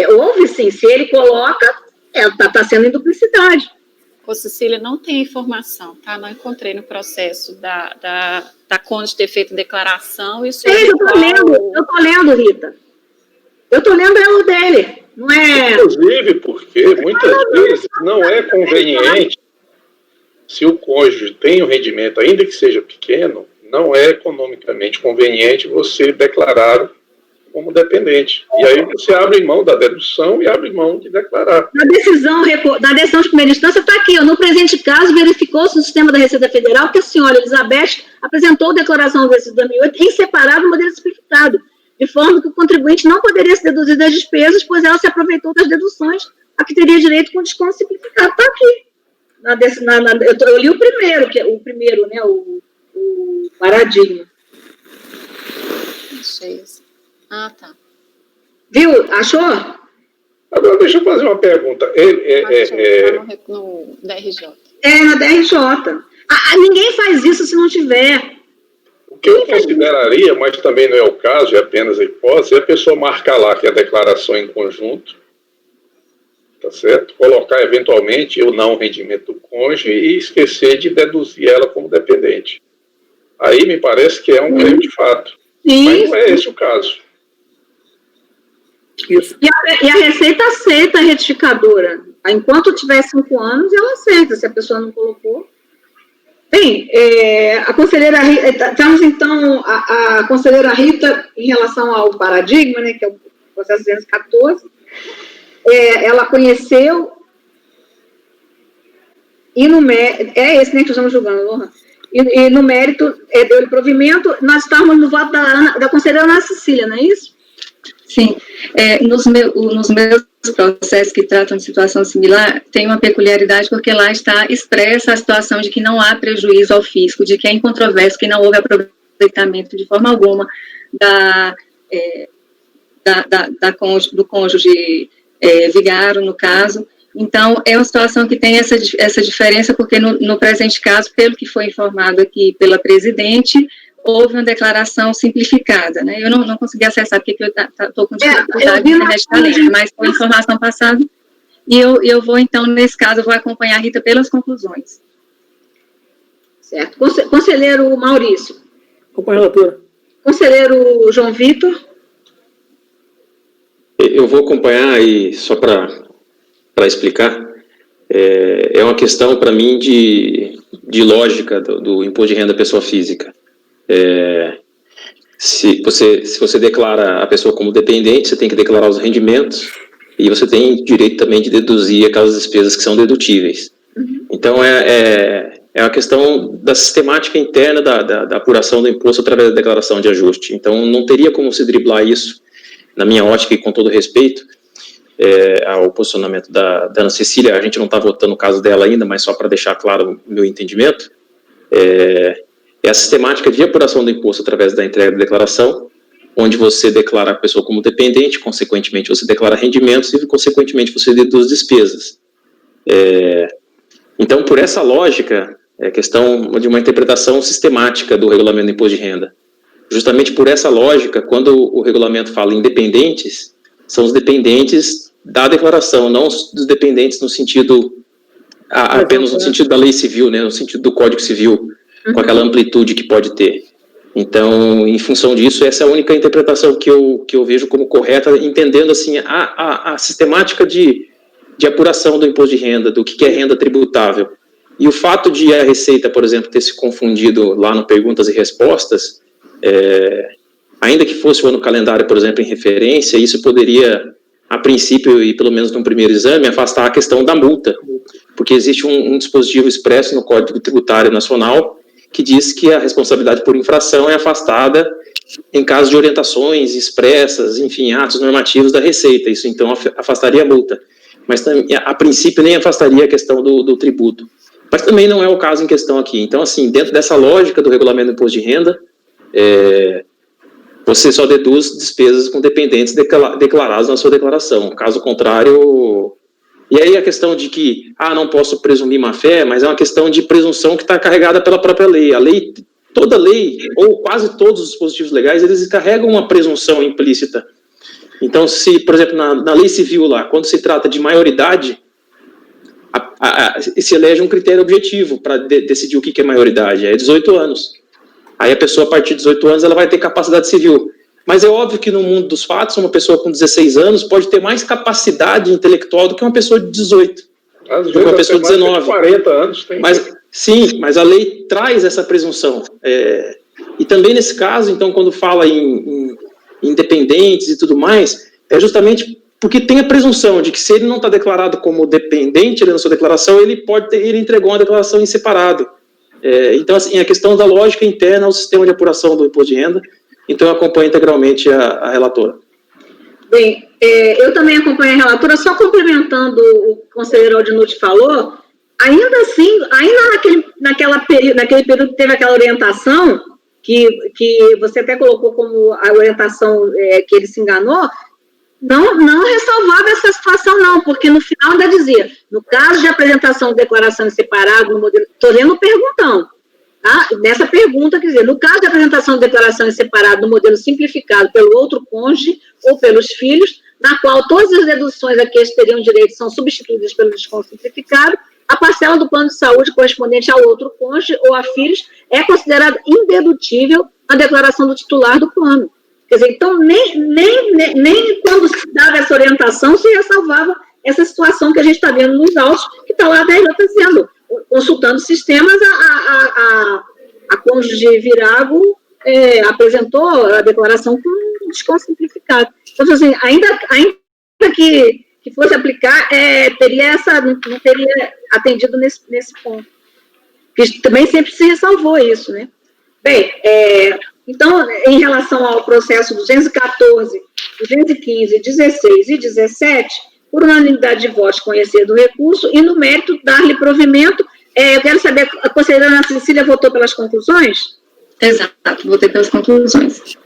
houve sim, se ele coloca... Está sendo em duplicidade. Ô, Cecília, não tem informação, tá? Não encontrei no processo da cônjuge ter feito declaração. Eu estou lendo, Rita. Eu estou lendo o dele. Não é... Inclusive porque muitas vezes não é conveniente, se o cônjuge tem um rendimento, ainda que seja pequeno, não é economicamente conveniente você declarar como dependente. E aí você abre mão da dedução e abre mão de declarar. Na decisão de primeira instância está aqui, no presente caso, verificou-se no sistema da Receita Federal que a senhora Elizabeth apresentou declaração do exercício de 2008 em separado modelo simplificado, de forma que o contribuinte não poderia se deduzir das despesas, pois ela se aproveitou das deduções a que teria direito com desconto simplificado. Está aqui. Eu li o primeiro, né, o paradigma. Achei isso. Ah, tá. Viu? Achou? Agora, deixa eu fazer uma pergunta. No DRJ. Na DRJ. Ninguém faz isso se não tiver. O que eu consideraria, mas também não é o caso, é apenas a hipótese, é a pessoa marcar lá que é a declaração em conjunto, tá certo? Colocar, eventualmente, o não rendimento do cônjuge e esquecer de deduzir ela como dependente. Aí me parece que é um erro de fato. Sim. Mas não é esse o caso. Isso. E a Receita aceita a retificadora. Enquanto tiver 5 anos, ela aceita. Se a pessoa não colocou. Bem, a conselheira Rita, temos então a conselheira Rita em relação ao paradigma, né, que é o processo 214. Ela conheceu e no mérito, esse né, que estamos julgando, Lohan. E no mérito, deu-lhe provimento, nós estávamos no voto da conselheira Ana Cecília, não é isso? Sim, nos meus processos que tratam de situação similar, tem uma peculiaridade porque lá está expressa a situação de que não há prejuízo ao fisco, de que é incontroverso, que não houve aproveitamento de forma alguma do cônjuge vigário, no caso. Então, é uma situação que tem essa diferença, porque no presente caso, pelo que foi informado aqui pela presidente, houve uma declaração simplificada, né? Eu não consegui acessar, porque eu estou com dificuldade de internet está lenta, mas foi informação passada, e eu vou, então, nesse caso, eu vou acompanhar a Rita pelas conclusões. Certo. Conselheiro Maurício. Acompanha a relatora. Conselheiro João Vitor. Eu vou acompanhar, e só para explicar, é uma questão, para mim, de lógica do imposto de renda da pessoa física. Se você declara a pessoa como dependente, você tem que declarar os rendimentos e você tem direito também de deduzir aquelas despesas que são dedutíveis. Então, é uma questão da sistemática interna da apuração do imposto através da declaração de ajuste. Então, não teria como se driblar isso, na minha ótica e com todo respeito, ao posicionamento da Ana Cecília. A gente não está votando o caso dela ainda, mas só para deixar claro o meu entendimento, é a sistemática de apuração do imposto através da entrega da declaração, onde você declara a pessoa como dependente, consequentemente você declara rendimentos e, consequentemente, você deduz despesas. Então, por essa lógica, é questão de uma interpretação sistemática do regulamento do imposto de renda. Justamente por essa lógica, quando o regulamento fala em dependentes, são os dependentes da declaração, não os dependentes no sentido, apenas no sentido da lei civil, né, no sentido do Código Civil, com aquela amplitude que pode ter. Então, em função disso, essa é a única interpretação que eu vejo como correta, entendendo assim a sistemática de apuração do imposto de renda, do que é renda tributável. E o fato de a Receita, por exemplo, ter se confundido lá no Perguntas e Respostas, ainda que fosse o ano calendário, por exemplo, em referência, isso poderia, a princípio, e pelo menos no primeiro exame, afastar a questão da multa, porque existe um dispositivo expresso no Código Tributário Nacional que diz que a responsabilidade por infração é afastada em caso de orientações expressas, enfim, atos normativos da Receita. Isso, então, afastaria a multa. Mas, a princípio, nem afastaria a questão do tributo. Mas também não é o caso em questão aqui. Então, assim, dentro dessa lógica do regulamento do imposto de renda, você só deduz despesas com dependentes declarados na sua declaração. Caso contrário... E aí a questão de que, não posso presumir má-fé, mas é uma questão de presunção que está carregada pela própria lei. A lei, toda lei, ou quase todos os dispositivos legais, eles carregam uma presunção implícita. Então, se, por exemplo, na lei civil lá, quando se trata de maioridade, se elege um critério objetivo para decidir o que é maioridade, é 18 anos. Aí a pessoa, a partir de 18 anos, ela vai ter capacidade civil. Mas é óbvio que no mundo dos fatos, uma pessoa com 16 anos pode ter mais capacidade intelectual do que uma pessoa de 18. Às do que uma pessoa de 19. 40 anos tem. Sim, mas a lei traz essa presunção. E também nesse caso, então, quando fala em independentes e tudo mais, é justamente porque tem a presunção de que se ele não está declarado como dependente na sua declaração, ele entregou uma declaração em separado. Então, assim, a questão da lógica interna ao sistema de apuração do imposto de renda. Então, eu acompanho integralmente a relatora. Bem, eu também acompanho a relatora, só complementando o que o conselheiro Aldinucci falou, ainda assim, naquele período que teve aquela orientação, que você até colocou como a orientação que ele se enganou, não ressalvava essa situação, não, porque no final ainda dizia, no caso de apresentação de declaração em separado, no modelo, estou lendo o perguntão, tá? Nessa pergunta, quer dizer, no caso de apresentação de declaração em separado no modelo simplificado pelo outro cônjuge ou pelos filhos, na qual todas as deduções a que eles teriam direito são substituídas pelo desconto simplificado, a parcela do plano de saúde correspondente ao outro cônjuge ou a filhos é considerada indedutível na declaração do titular do plano. Quer dizer, então, nem quando se dava essa orientação se ressalvava essa situação que a gente está vendo nos autos, que está lá, daí está dizendo, consultando sistemas, a cônjuge Virago apresentou a declaração com desconto simplificado. Então, assim, ainda que fosse aplicar, não teria atendido nesse ponto. Porque também sempre se ressalvou isso, né? Bem, então, em relação ao processo 214, 215, 16 e 17, por unanimidade de votos, conhecer do recurso e, no mérito, dar-lhe provimento. Eu quero saber, a conselheira Ana Cecília votou pelas conclusões? Exato, votei pelas conclusões.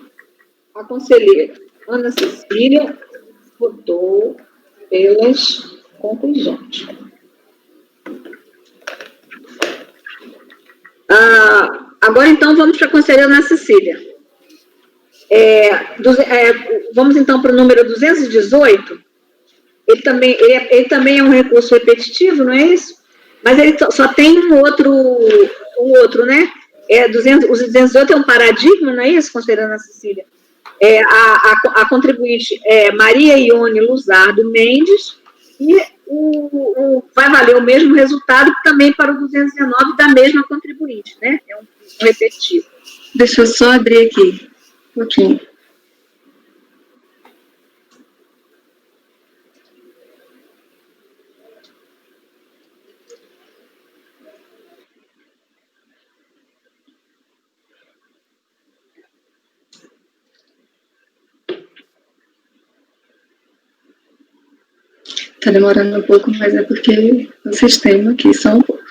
A conselheira Ana Cecília votou pelas conclusões. Agora, então, vamos para a conselheira Ana Cecília. Vamos, então, para o número 218. Ele também é um recurso repetitivo, não é isso? Mas ele só tem um outro, né? O 218 é um paradigma, não é isso, conselheira Ana Cecília? A contribuinte é Maria Ione Luzardo Mendes, e vai valer o mesmo resultado também para o 219 da mesma contribuinte, né? É um repetitivo. Deixa eu só abrir aqui um pouquinho. Está demorando um pouco, mas é porque o sistema aqui só um pouco.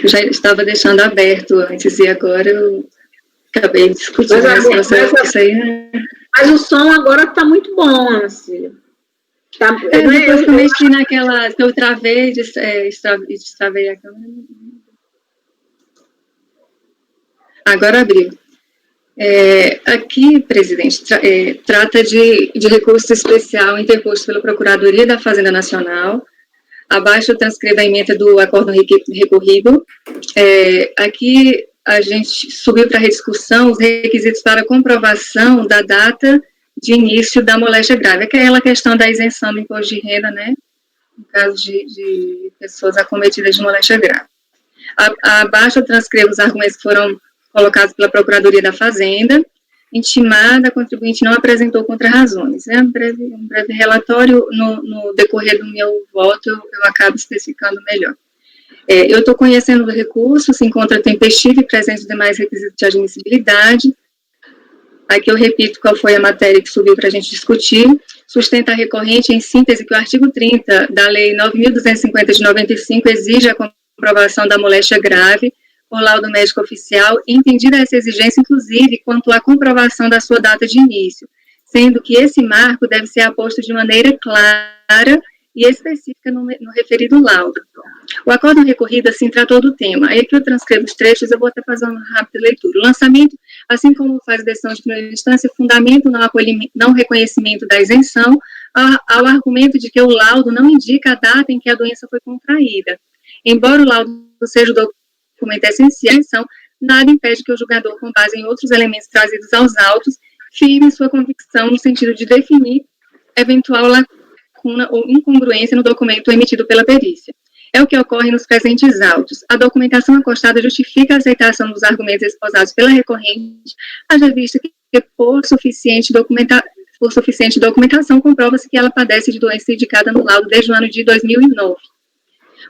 Eu já estava deixando aberto antes e agora eu acabei discutindo. Mas o som agora está muito bom, Ana Cecília. Depois que eu mexi naquela, que eu travei, destravei a câmera. Agora abriu. Aqui, presidente, trata de recurso especial interposto pela Procuradoria da Fazenda Nacional. Abaixo eu transcrevo a emenda do acórdão recorrido. Aqui a gente subiu para a rediscussão os requisitos para comprovação da data de início da moléstia grave. Aquela questão da isenção do imposto de renda, né? No caso de pessoas acometidas de moléstia grave. Abaixo eu transcrevo os argumentos que foram colocados pela Procuradoria da Fazenda. Intimada, a contribuinte não apresentou contrarrazões. Um breve relatório, no decorrer do meu voto, eu acabo especificando melhor. Eu estou conhecendo o recurso, se encontra tempestivo e presente os demais requisitos de admissibilidade. Aqui eu repito qual foi a matéria que subiu para a gente discutir. Sustenta a recorrente, em síntese, que o artigo 30 da Lei 9.250 de 95 exige a comprovação da moléstia grave por laudo médico oficial, entendida essa exigência, inclusive, quanto à comprovação da sua data de início, sendo que esse marco deve ser aposto de maneira clara e específica no referido laudo. O acórdão recorrido, assim, tratou do tema. Aí que eu transcrevo os trechos, eu vou até fazer uma rápida leitura. O lançamento, assim como faz a decisão de primeira instância, fundamento não reconhecimento da isenção ao argumento de que o laudo não indica a data em que a doença foi contraída. Embora o laudo seja o documento essencial, nada impede que o julgador, com base em outros elementos trazidos aos autos, firme sua convicção no sentido de definir eventual lacuna ou incongruência no documento emitido pela perícia. É o que ocorre nos presentes autos. A documentação acostada justifica a aceitação dos argumentos esposados pela recorrente, haja vista que por suficiente documentação comprova-se que ela padece de doença indicada no laudo desde o ano de 2009.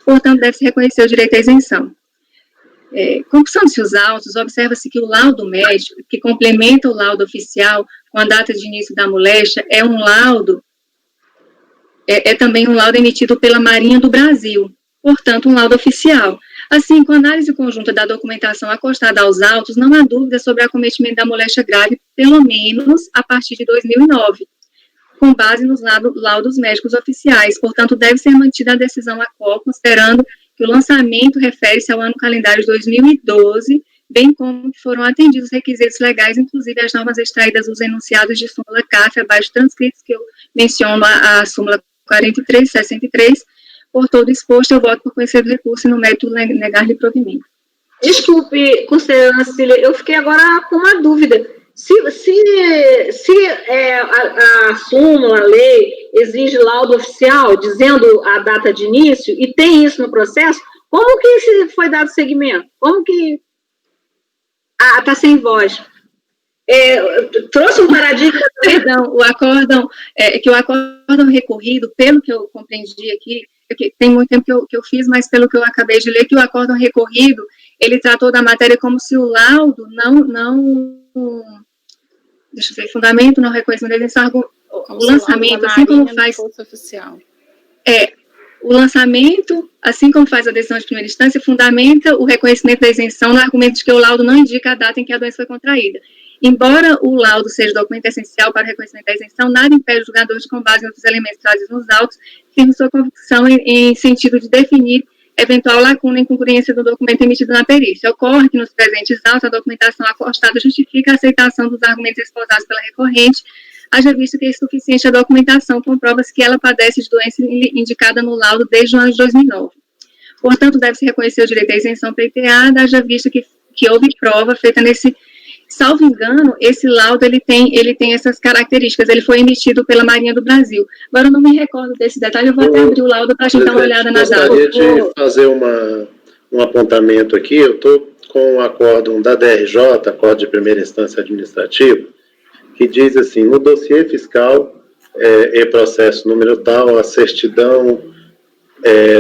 Portanto, deve-se reconhecer o direito à isenção. Compulsando-se os autos, observa-se que o laudo médico, que complementa o laudo oficial com a data de início da moléstia, é também um laudo emitido pela Marinha do Brasil, portanto, um laudo oficial. Assim, com a análise conjunta da documentação acostada aos autos, não há dúvida sobre o acometimento da moléstia grave, pelo menos a partir de 2009, com base nos laudos médicos oficiais. Portanto, deve ser mantida a decisão a qual, considerando que o lançamento refere-se ao ano calendário de 2012, bem como que foram atendidos os requisitos legais, inclusive as normas extraídas dos enunciados de súmula CAF, abaixo transcritos, que eu menciono a súmula 4363. Por todo exposto, eu voto por conhecer do recurso e no mérito negar-lhe provimento. Desculpe, conselheira Ana Cecília, eu fiquei agora com uma dúvida. Se a súmula, a lei, exige laudo oficial, dizendo a data de início, e tem isso no processo, como que foi dado seguimento? Como que... está sem voz. Trouxe um paradigma... Perdão, o acórdão recorrido, pelo que eu compreendi aqui, tem muito tempo que eu fiz, mas pelo que eu acabei de ler, que o acórdão recorrido, ele tratou da matéria como se o laudo deixa eu ver, fundamento, não reconhecimento da isenção, o lançamento, assim como faz... Oficial. O lançamento, assim como faz a decisão de primeira instância, fundamenta o reconhecimento da isenção no argumento de que o laudo não indica a data em que a doença foi contraída. Embora o laudo seja documento essencial para o reconhecimento da isenção, nada impede o julgador de, com base em outros elementos trazidos nos autos, firme sua convicção em sentido de definir eventual lacuna em concordância do documento emitido na perícia. Ocorre que nos presentes autos a documentação acostada justifica a aceitação dos argumentos exposados pela recorrente, haja visto que é insuficiente a documentação com provas que ela padece de doença indicada no laudo desde o ano de 2009. Portanto, deve-se reconhecer o direito à isenção pleiteada, haja visto que houve prova feita nesse... Salvo engano, esse laudo ele tem essas características, ele foi emitido pela Marinha do Brasil. Agora eu não me recordo desse detalhe, eu vou até abrir o laudo para a gente dar uma olhada na data. Eu gostaria de fazer um apontamento aqui, eu estou com o acórdão da DRJ, Acordo de Primeira Instância Administrativa, que diz assim, no dossiê fiscal e processo número tal, a certidão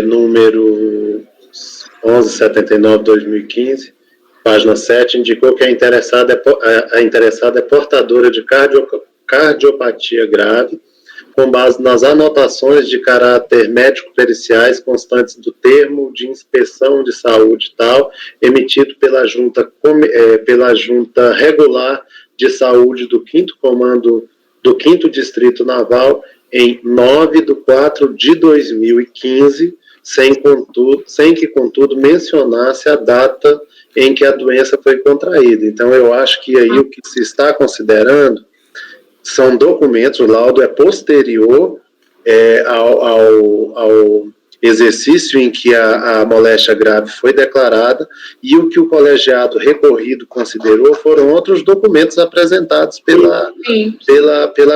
número 1179/2015, página 7, indicou que a interessada é portadora de cardiopatia grave, com base nas anotações de caráter médico-periciais constantes do termo de inspeção de saúde tal, emitido pela junta regular de saúde do 5º Comando do 5º Distrito Naval em 9/4/2015, sem que, contudo, mencionasse a data em que a doença foi contraída. Então, eu acho que aí o que se está considerando são documentos, o laudo é posterior ao exercício em que a moléstia grave foi declarada, e o que o colegiado recorrido considerou foram outros documentos apresentados pela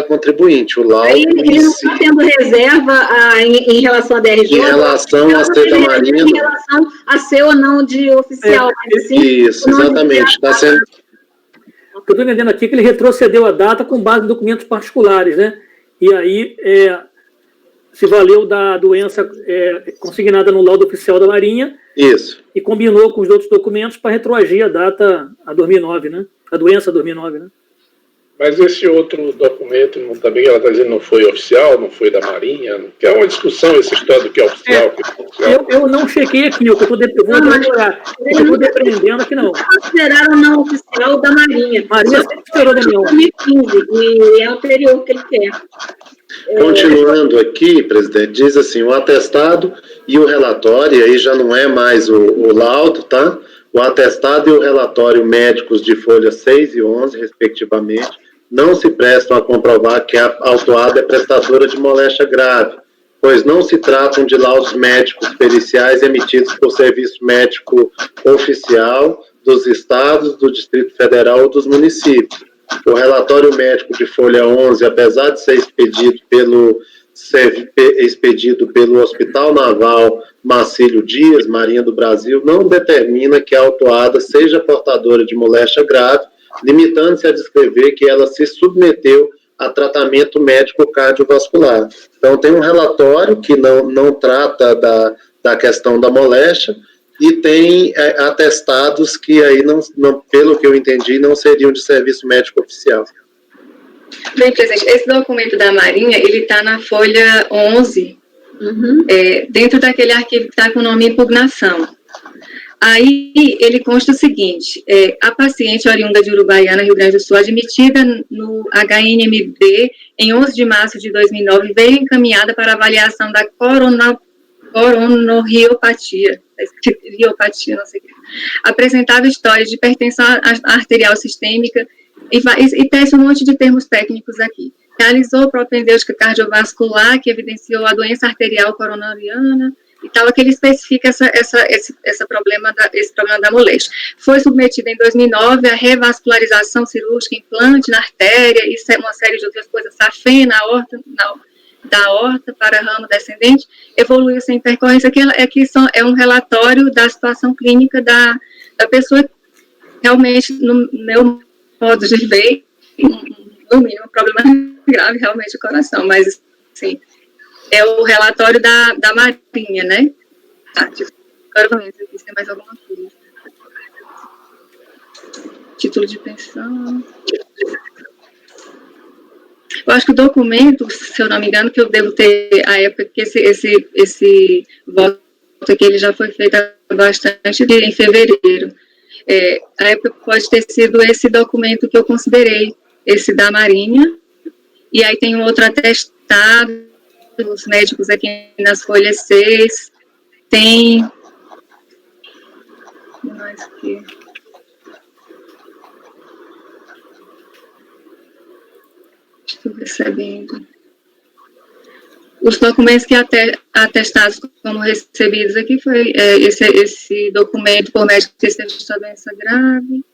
contribuinte. O laudo aí ele não está tendo reserva em relação à DRJ? Em relação a ser da Marinha... Em relação a ser ou não de oficial. Isso, exatamente. Está sendo... O que eu estou entendendo aqui é que ele retrocedeu a data com base em documentos particulares, né? E aí... se valeu da doença consignada no laudo oficial da Marinha. Isso. E combinou com os outros documentos para retroagir a data a 2009, né? A doença a 2009, né? Mas esse outro documento, também ela está dizendo não foi oficial, não foi da Marinha, que é uma discussão essa história do que é oficial. Que é oficial. Eu não chequei aqui, o que eu estou depreendendo aqui não. Consideraram não oficial da Marinha. Marinha sempre esperou da União. 2015, e é anterior que ele quer. Continuando aqui, presidente, diz assim, o atestado e o relatório, e aí já não é mais o laudo, tá? O atestado e o relatório médicos de folhas 6 e 11, respectivamente, não se prestam a comprovar que a autuada é prestadora de moléstia grave, pois não se tratam de laudos médicos periciais emitidos por serviço médico oficial dos estados, do Distrito Federal ou dos municípios. O relatório médico de folha 11, apesar de ser expedido pelo Hospital Naval Marcílio Dias, Marinha do Brasil, não determina que a autuada seja portadora de moléstia grave, limitando-se a descrever que ela se submeteu a tratamento médico cardiovascular. Então, tem um relatório que não trata da questão da moléstia, e tem atestados que aí, não, pelo que eu entendi, não seriam de serviço médico oficial. Bem, presidente, esse documento da Marinha, ele está na folha 11, dentro daquele arquivo que está com o nome impugnação. Aí, ele consta o seguinte, a paciente oriunda de Uruguaiana, Rio Grande do Sul, admitida no HNMB em 11 de março de 2009, veio encaminhada para avaliação da coronariopatia, não sei o que, apresentava história de hipertensão arterial sistêmica e tece um monte de termos técnicos aqui. Realizou propedêutica cardiovascular, que evidenciou a doença arterial coronariana e tal, que ele especifica esse problema da moléstia. Foi submetida em 2009 a revascularização cirúrgica, implante na artéria e uma série de outras coisas, safena, da aorta para ramo descendente, evoluiu sem intercorrência. Aqui é um relatório da situação clínica da pessoa, realmente, no meu modo de ver, no mínimo, um problema grave, realmente, o coração, mas, assim, é o relatório da Marinha, né? Tá, agora vamos ver se tem mais alguma coisa. Título de pensão. Eu acho que o documento, se eu não me engano, que eu devo ter a época que esse voto aqui ele já foi feito há bastante em fevereiro. A época pode ter sido esse documento que eu considerei, esse da Marinha, e aí tem um outro atestado dos médicos aqui nas folhas 6, tem... mais aqui. Estou recebendo. Os documentos que atestados como recebidos aqui foi esse documento por médico que esteja de doença grave,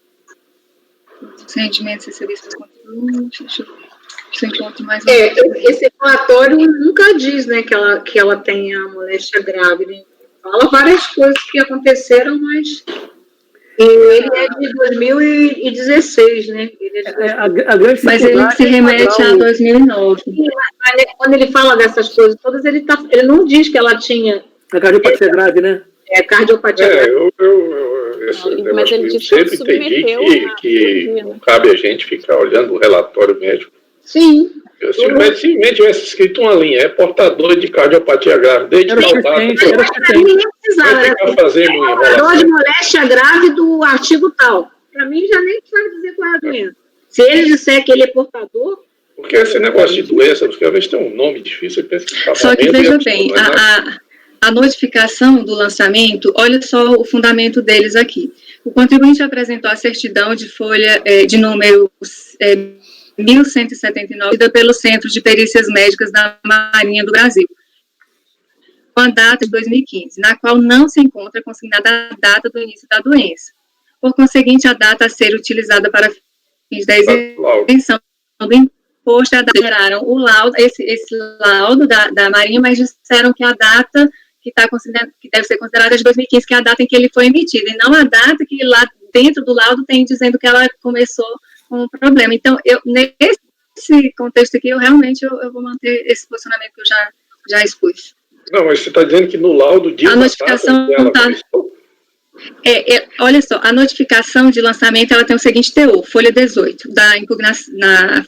os rendimentos recebidos por contribuinte, deixa eu ver se eu encontro mais esse relatório nunca diz, né, que ela tenha moléstia grave, né? Fala várias coisas que aconteceram, mas ele é de 2016, né? Ele é de 2016. Mas ele se remete a 2009. Quando ele fala dessas coisas todas, ele não diz que ela tinha... A cardiopatia grave, né? Cardiopatia grave. Mas ele disse sempre entendi que não cabe a gente ficar olhando o relatório médico. Sim. Se o médico tivesse escrito uma linha, é portador de cardiopatia grave, desde tal data. Nem precisava. Portador de moléstia grave do artigo tal. Para mim, já nem sabe dizer qual é a doença. Se ele disser que ele é portador... Porque esse negócio de doença, porque às vezes tem um nome difícil, eu penso que... Só que veja bem, a notificação do lançamento, olha só o fundamento deles aqui. O contribuinte apresentou a certidão de folha de número 1179 pelo Centro de Perícias Médicas da Marinha do Brasil, com a data de 2015, na qual não se encontra consignada a data do início da doença. Por conseguinte, a data a ser utilizada para fins da isenção do imposto, geraram o laudo, esse laudo da Marinha, mas disseram que a data que deve ser considerada de 2015, que é a data em que ele foi emitido, e não a data que lá dentro do laudo tem dizendo que ela começou com um problema. Então, nesse contexto aqui, eu realmente vou manter esse posicionamento que eu já expus. Não, mas você está dizendo que no laudo diz a notificação olha só, a notificação de lançamento, ela tem o seguinte teor, folha 18, da impugnação,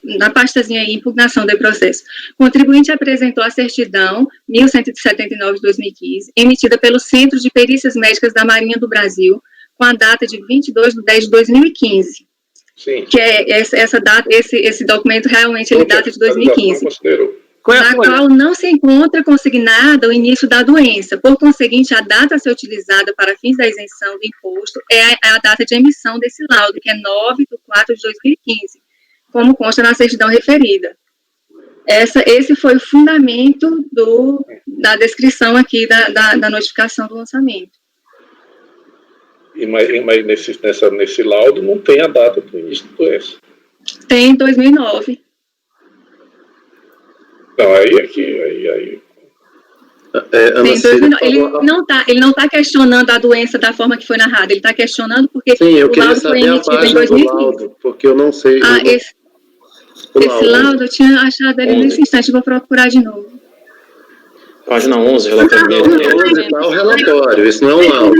na pastazinha aí, impugnação do processo. O contribuinte apresentou a certidão 1179 de 2015, emitida pelo Centro de Perícias Médicas da Marinha do Brasil, com a data de 22/10 de 2015. Sim. Que é essa data, esse documento realmente ele data de 2015. Na qual não se encontra consignada o início da doença. Por conseguinte, a data a ser utilizada para fins da isenção do imposto é a data de emissão desse laudo, que é 9/4 de 2015, como consta na certidão referida. Esse foi o fundamento da descrição aqui da notificação do lançamento. Mas nesse laudo não tem a data do início da doença. Tem 2009. Não, aí. Ele não tá questionando a doença da forma que foi narrada, ele está questionando porque o laudo foi emitido em 2015. Porque eu não sei. Esse laudo eu tinha achado ele nesse instante, vou procurar de novo. Página 11, relatório médico. Está o relatório, isso não é um laudo.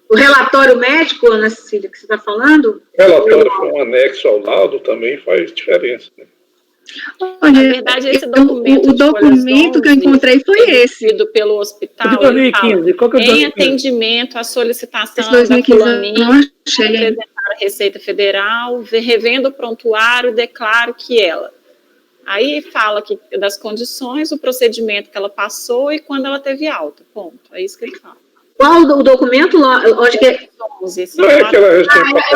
O relatório médico, Ana Cecília, que você está falando? O relatório foi um anexo ao laudo, também faz diferença, né? Olha, na verdade, esse documento, o documento que eu encontrei foi esse. Pelo hospital, de 2015. Qual que é o em atendimento à solicitação 2015, da fulaninha, apresentar a Receita Federal, revendo o prontuário, declaro que ela. Aí fala que, das condições, o procedimento que ela passou e quando ela teve alta. Ponto. É isso que ele fala. Qual o documento? Onde que é? Não é aquela é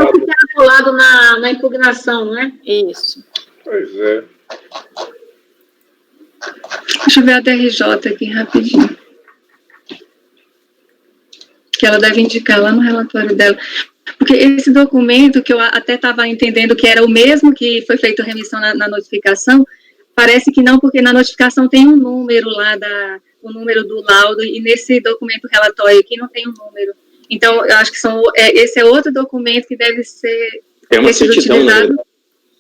o que está colado na impugnação, não é? Isso. Pois é. Deixa eu ver a DRJ aqui rapidinho. Que ela deve indicar lá no relatório dela. Porque esse documento, que eu até estava entendendo que era o mesmo que foi feito remissão na notificação, parece que não, porque na notificação tem um número lá, o número do laudo, e nesse documento relatório aqui não tem um número. Então, eu acho que esse é outro documento que deve ser utilizado.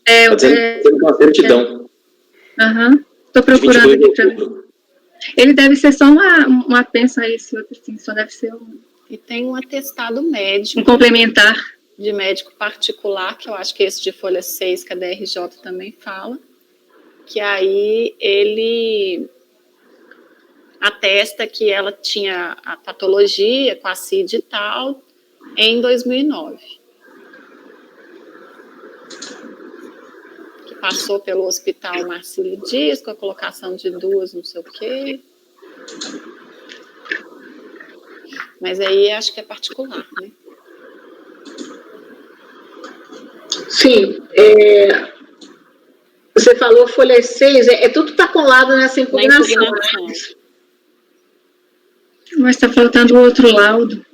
Né? Tem uma certidão. Estou procurando aqui para ver. Ele deve ser só uma pensa aí, esse outro sim, só deve ser E tem um atestado médico. um complementar. De médico particular, que eu acho que esse de folha 6, que a DRJ também fala, que aí ele atesta que ela tinha a patologia com a CID e tal em 2009. Que passou pelo hospital Marcílio Dias, com a colocação de 2, não sei o quê. Mas aí acho que é particular, né? Sim, você falou folha 6, tudo está colado nessa impugnação. Mas está faltando o outro laudo.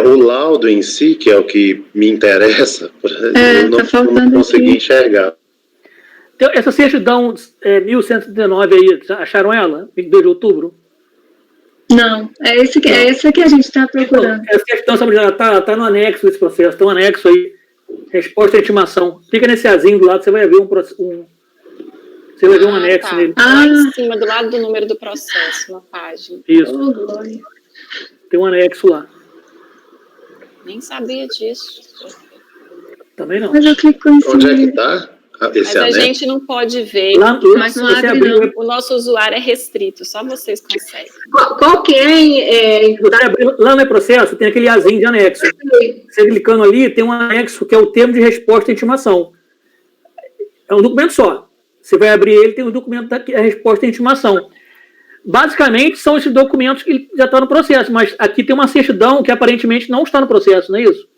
O laudo em si, que é o que me interessa, eu não consegui enxergar. Então, essa certidão 1139 aí, acharam ela? 22 de outubro? Não, essa que a gente está procurando. Essa certidão, ela está no anexo desse processo, tem um anexo aí. Resposta à intimação. Clica nesse azinho do lado, você vai ver você vai ver um anexo nele. Lá em cima, do lado do número do processo, na página. Isso. Tem um anexo lá. Nem sabia disso. Também não. Mas eu clico em cima. Onde é que está esse Mas anexo? a gente não pode ver. Mas não abre, não. O nosso usuário é restrito, só vocês conseguem. Qual que é? Lá no processo tem aquele azinho de anexo. Você clicando ali, tem um anexo que é o termo de resposta à intimação. É um documento só. Você vai abrir ele, tem um documento da resposta à intimação. Basicamente, são esses documentos que já estão no processo, mas aqui tem uma certidão que aparentemente não está no processo, não é isso?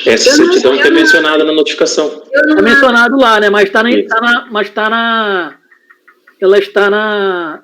Essa certidão está mencionada na notificação. Está mencionado lá, né? Mas ela está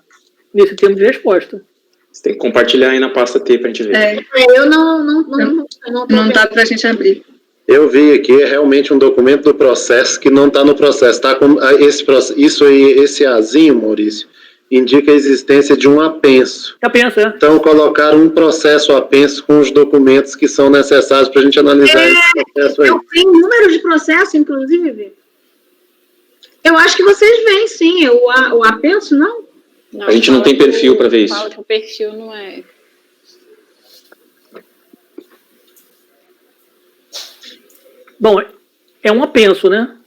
nesse termo de resposta. Você tem que compartilhar aí na pasta T para a gente ver. Eu não dá para a gente abrir. Eu vi aqui, é realmente um documento do processo que não está no processo. Tá com esse azinho, Maurício, indica a existência de um apenso. Apenso, é. Então, colocaram um processo apenso com os documentos que são necessários para a gente analisar esse processo aí. Eu tenho número de processo, inclusive. Eu acho que vocês veem, sim. O apenso, não? A gente não tem perfil para ver isso. Fala que o perfil não é... Bom, é um apenso, né?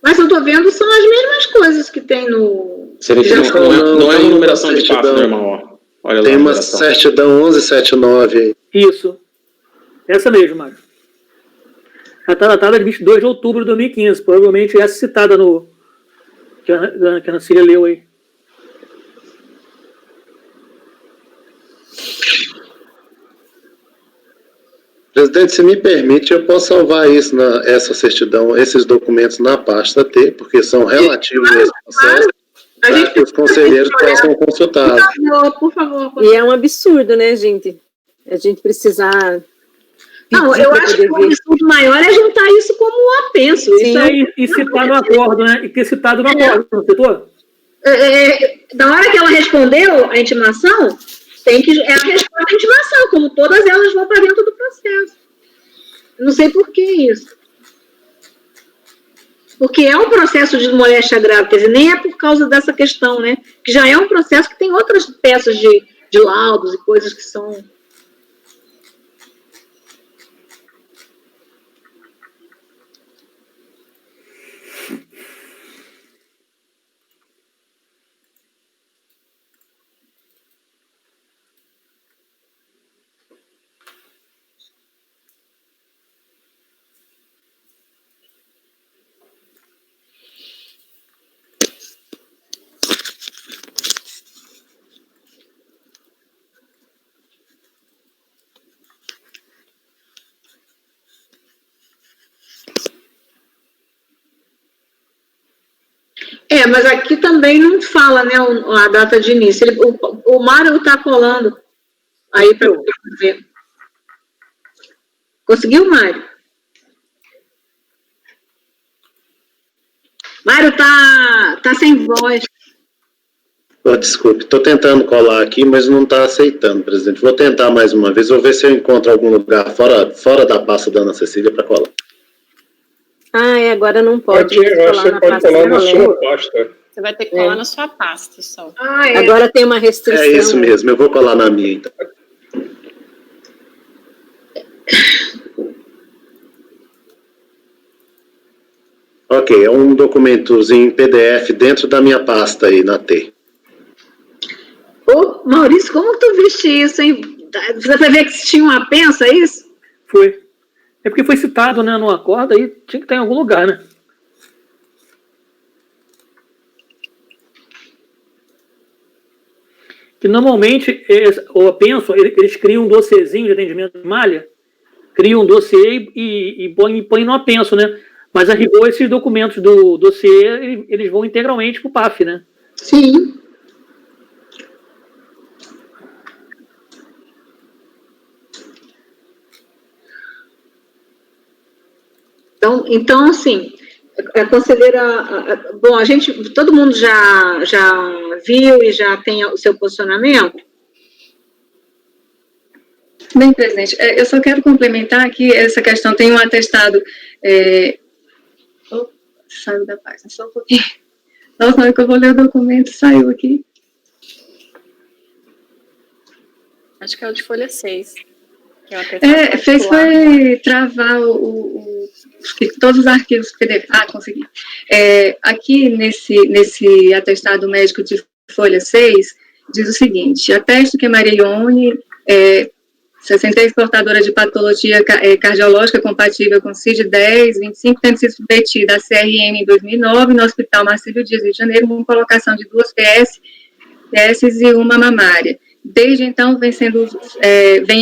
Mas eu estou vendo, são as mesmas coisas que tem no... Você vê que não é uma numeração de passo normal, ó. Olha lá. Tem uma certidão 1179 aí. Isso. Essa mesmo, Mário. Ela está datada de 22 de outubro de 2015. Provavelmente essa citada no... que a Ana Cília leu aí. Presidente, se me permite, eu posso salvar essa certidão, esses documentos na pasta T, porque são relativos a esse processo, para que os conselheiros possam consultar. Por favor. E é um absurdo, né, gente? A gente precisar... Não, eu acho que o absurdo maior é juntar isso como um apenso. Sim, e citar no acordo, né? E ter citado no acordo, não citou? Na hora que ela respondeu a intimação, é a resposta à intimação, como todas elas vão para dentro do processo. Não sei por que isso. Porque é um processo de moléstia grave, quer dizer, nem é por causa dessa questão, né? Que já é um processo que tem outras peças de laudos e coisas que são... Mas aqui também não fala, né, a data de início. O Mário está colando aí para ver. Conseguiu, Mário? Mário tá sem voz. Desculpe, estou tentando colar aqui, mas não está aceitando, presidente. Vou tentar mais uma vez, vou ver se eu encontro algum lugar fora da pasta da Ana Cecília para colar. Agora não pode. Você pode colar na sua pasta. Você vai ter que colar na sua pasta só. Ah, é. Agora tem uma restrição. É isso mesmo, eu vou colar na minha, então. Ok, é um documentozinho em PDF dentro da minha pasta aí, na T. Ô, Maurício, como tu viste isso, hein? Você vai ver que tinha uma pensa, é isso? Foi. É porque foi citado, né, no acordo, aí tinha que estar em algum lugar, né? Que normalmente, o Apenso, eles criam um dossiezinho de atendimento de malha, criam um dossiê e põem no Apenso, né? Mas a rigor, esses documentos do dossiê, eles vão integralmente para o PAF, né? Sim. Então assim, a conselheira, bom, todo mundo já viu e já tem o seu posicionamento? Bem, presidente, eu só quero complementar aqui essa questão. Tem um atestado. Saiu da página, só um pouquinho. Nossa, na hora que eu vou ler o documento, saiu aqui. Acho que é o de folha 6. Que é o atestado fez particular. foi travar todos os arquivos PDF. Ah, consegui. Aqui nesse atestado médico de folha 6, diz o seguinte: atesto que Maria Ione, 63 portadora de patologia cardiológica compatível com CID-10, 25, tendo sido submetida a CRM em 2009 no Hospital Marcílio Dias, Rio de Janeiro, com colocação de 2 PS e uma mamária. Desde então, vem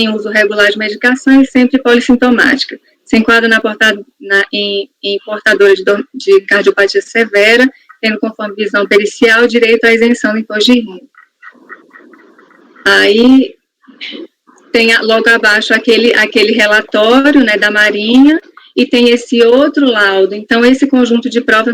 em uso regular de medicação e sempre polissintomática. Se enquadra em portadora de cardiopatia severa, tendo conforme visão pericial direito à isenção do imposto de renda. Aí tem logo abaixo aquele relatório, né, da Marinha, e tem esse outro laudo. Então, esse conjunto de provas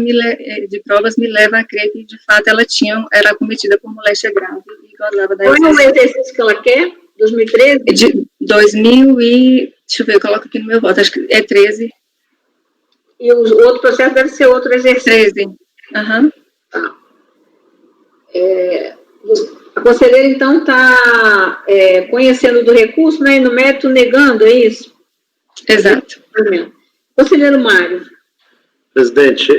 me leva a crer que, de fato, ela era cometida por moléstia grave e gozava da Qual é o exercício que ela quer? 2013? De 2000 e... Deixa eu ver, eu coloco aqui no meu voto, acho que é 13. E o outro processo deve ser outro exercício. 13. Aham. Tá. A conselheira, então, está conhecendo do recurso, né, e no mérito negando, é isso? Exato. Conselheiro Mário. Presidente,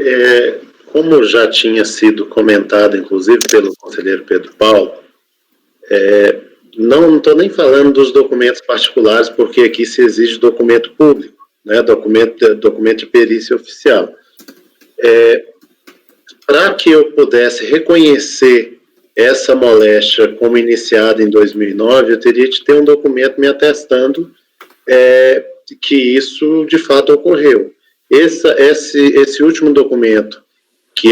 como já tinha sido comentado, inclusive, pelo conselheiro Pedro Paulo, não estou nem falando dos documentos particulares, porque aqui se exige documento público, né, documento de perícia oficial. Para que eu pudesse reconhecer essa moléstia como iniciada em 2009, eu teria de ter um documento me atestando que isso de fato ocorreu. Esse último documento que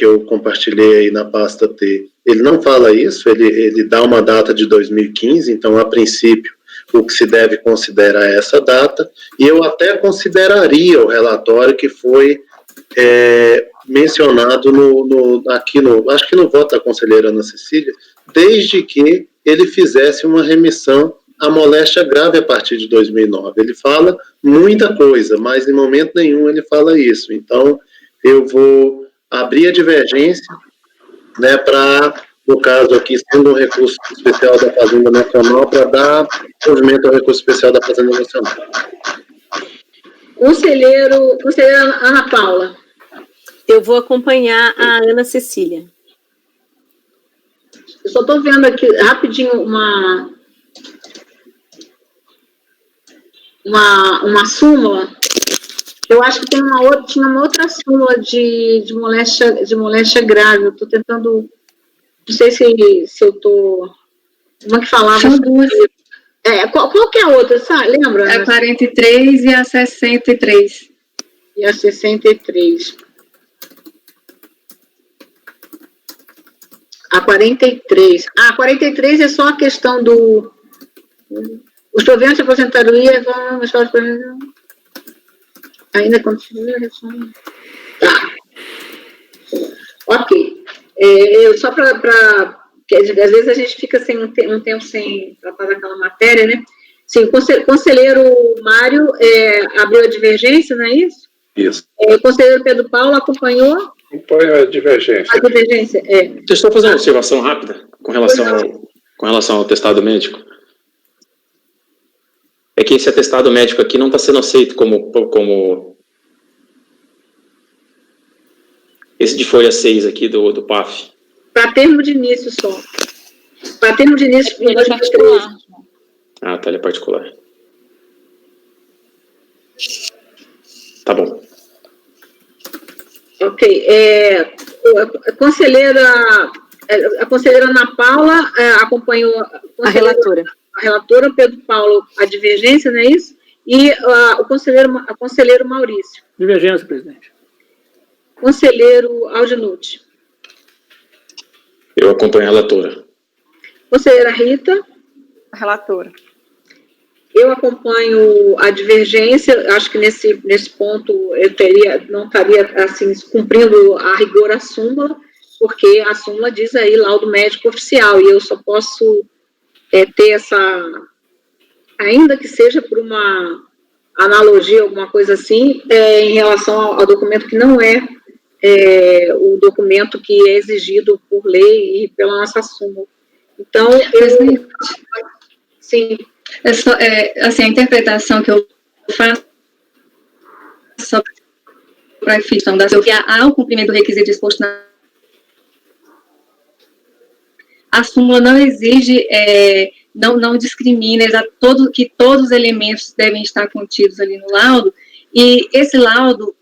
eu compartilhei aí na pasta T, ele não fala isso, ele dá uma data de 2015, então, a princípio, o que se deve considerar é essa data, e eu até consideraria o relatório que foi mencionado acho que no voto da conselheira Ana Cecília, desde que ele fizesse uma remissão à moléstia grave a partir de 2009. Ele fala muita coisa, mas em momento nenhum ele fala isso. Então, eu vou abrir a divergência, né, para, no caso aqui, sendo um recurso especial da Fazenda Nacional, para dar provimento ao recurso especial da Fazenda Nacional. Conselheira Ana Paula. Eu vou acompanhar a Ana Cecília. Eu só estou vendo aqui, rapidinho, uma súmula. Eu acho que tinha uma outra súmula de moléstia grave. Eu estou tentando... Não sei se eu estou... Como é que falava? São duas. Qual que é a outra, sabe? Lembra? A 43 e a 63. E a 63. A 43. A 43 é só a questão do... Os proventos de aposentadoria vão... Ainda continua... Tá. Ok. Só para... Às vezes a gente fica sem um tempo sem tratar daquela matéria, né? Sim, o conselheiro Mário abriu a divergência, não é isso? Isso. O conselheiro Pedro Paulo acompanhou? Acompanho a divergência. A divergência, Deixa eu só fazer uma observação rápida com relação ao atestado médico. É que esse atestado médico aqui não está sendo aceito como esse de folha 6 aqui do PAF. Para termo de início só. Para termo de início em Ele é 2013. particular. Ah, tá, ele é particular. Tá bom. Ok. A conselheira Ana Paula acompanhou A relatora. a relatora, Pedro Paulo, a divergência, não é isso? E o conselheiro Maurício. Divergência, presidente. Conselheiro Aldinucci. Eu acompanho a relatora. Conselheira Rita. A relatora. Eu acompanho a divergência, acho que nesse ponto eu não estaria assim, cumprindo a rigor a súmula, porque a súmula diz aí laudo médico oficial, e eu só posso ter ainda que seja por uma analogia, alguma coisa assim, em relação ao documento que não é o documento que é exigido por lei e pela nossa súmula. Então, sim. Assim, a interpretação que eu faço só para a questão da que há o cumprimento do requisito disposto na a súmula não exige, não discrimina que todos os elementos devem estar contidos ali no laudo, e esse laudo,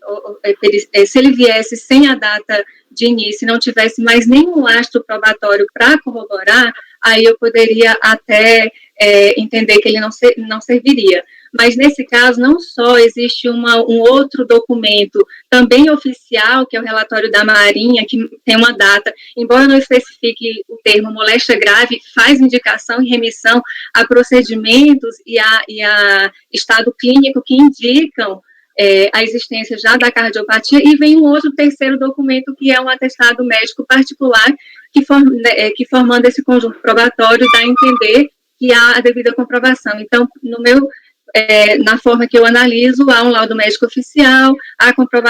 se ele viesse sem a data de início, não tivesse mais nenhum lastro probatório para corroborar, aí eu poderia até entender que ele não serviria. Mas, nesse caso, não só existe um outro documento, também oficial, que é o relatório da Marinha, que tem uma data, embora não especifique o termo moléstia grave, faz indicação e remissão a procedimentos e a estado clínico que indicam a existência já da cardiopatia, e vem um outro terceiro documento, que é um atestado médico particular, que formando esse conjunto probatório, dá a entender que há a devida comprovação. Então, na forma que eu analiso, há um laudo médico oficial,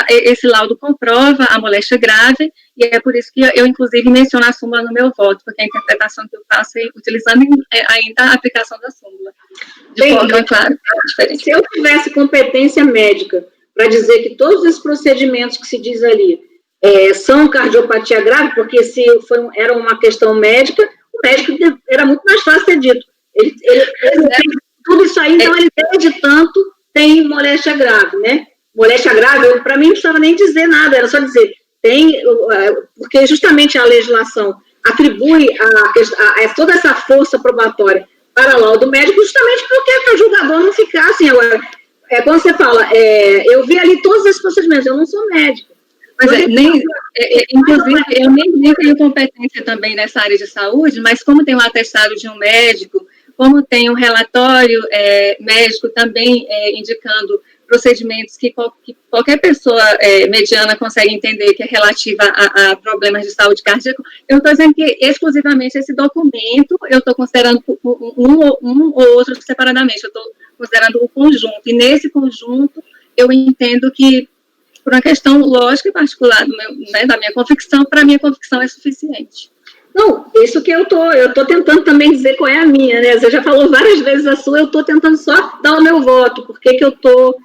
esse laudo comprova a moléstia grave, e é por isso que eu, inclusive, menciono a súmula no meu voto, porque a interpretação que eu faço é utilizando ainda a aplicação da súmula. De forma, claro, diferente. Se eu tivesse competência médica para dizer que todos esses procedimentos que se diz ali são cardiopatia grave, porque se era uma questão médica, o médico era muito mais fácil ter dito. Ele tudo isso aí, então ele desde tanto tem moléstia grave, né? Moléstia grave, para mim, não precisava nem dizer nada, era só dizer, porque justamente a legislação atribui toda essa força probatória para o laudo médico, justamente porque o julgador não ficar assim. Agora, quando você fala, eu vi ali todos esses procedimentos, eu não sou médico. Mas inclusive, eu nem tenho competência também nessa área de saúde, mas como tem um atestado de um médico, como tem um relatório médico também indicando procedimentos que qualquer pessoa mediana consegue entender que é relativa a problemas de saúde cardíaca, eu estou dizendo que exclusivamente esse documento eu estou considerando um ou outro separadamente, eu estou considerando o conjunto, e nesse conjunto eu entendo que, por uma questão lógica e particular da minha convicção, para a minha convicção é suficiente. Não, isso que eu tô tentando também dizer qual é a minha, né? Você já falou várias vezes a sua, eu estou tentando só dar o meu voto. Por que eu estou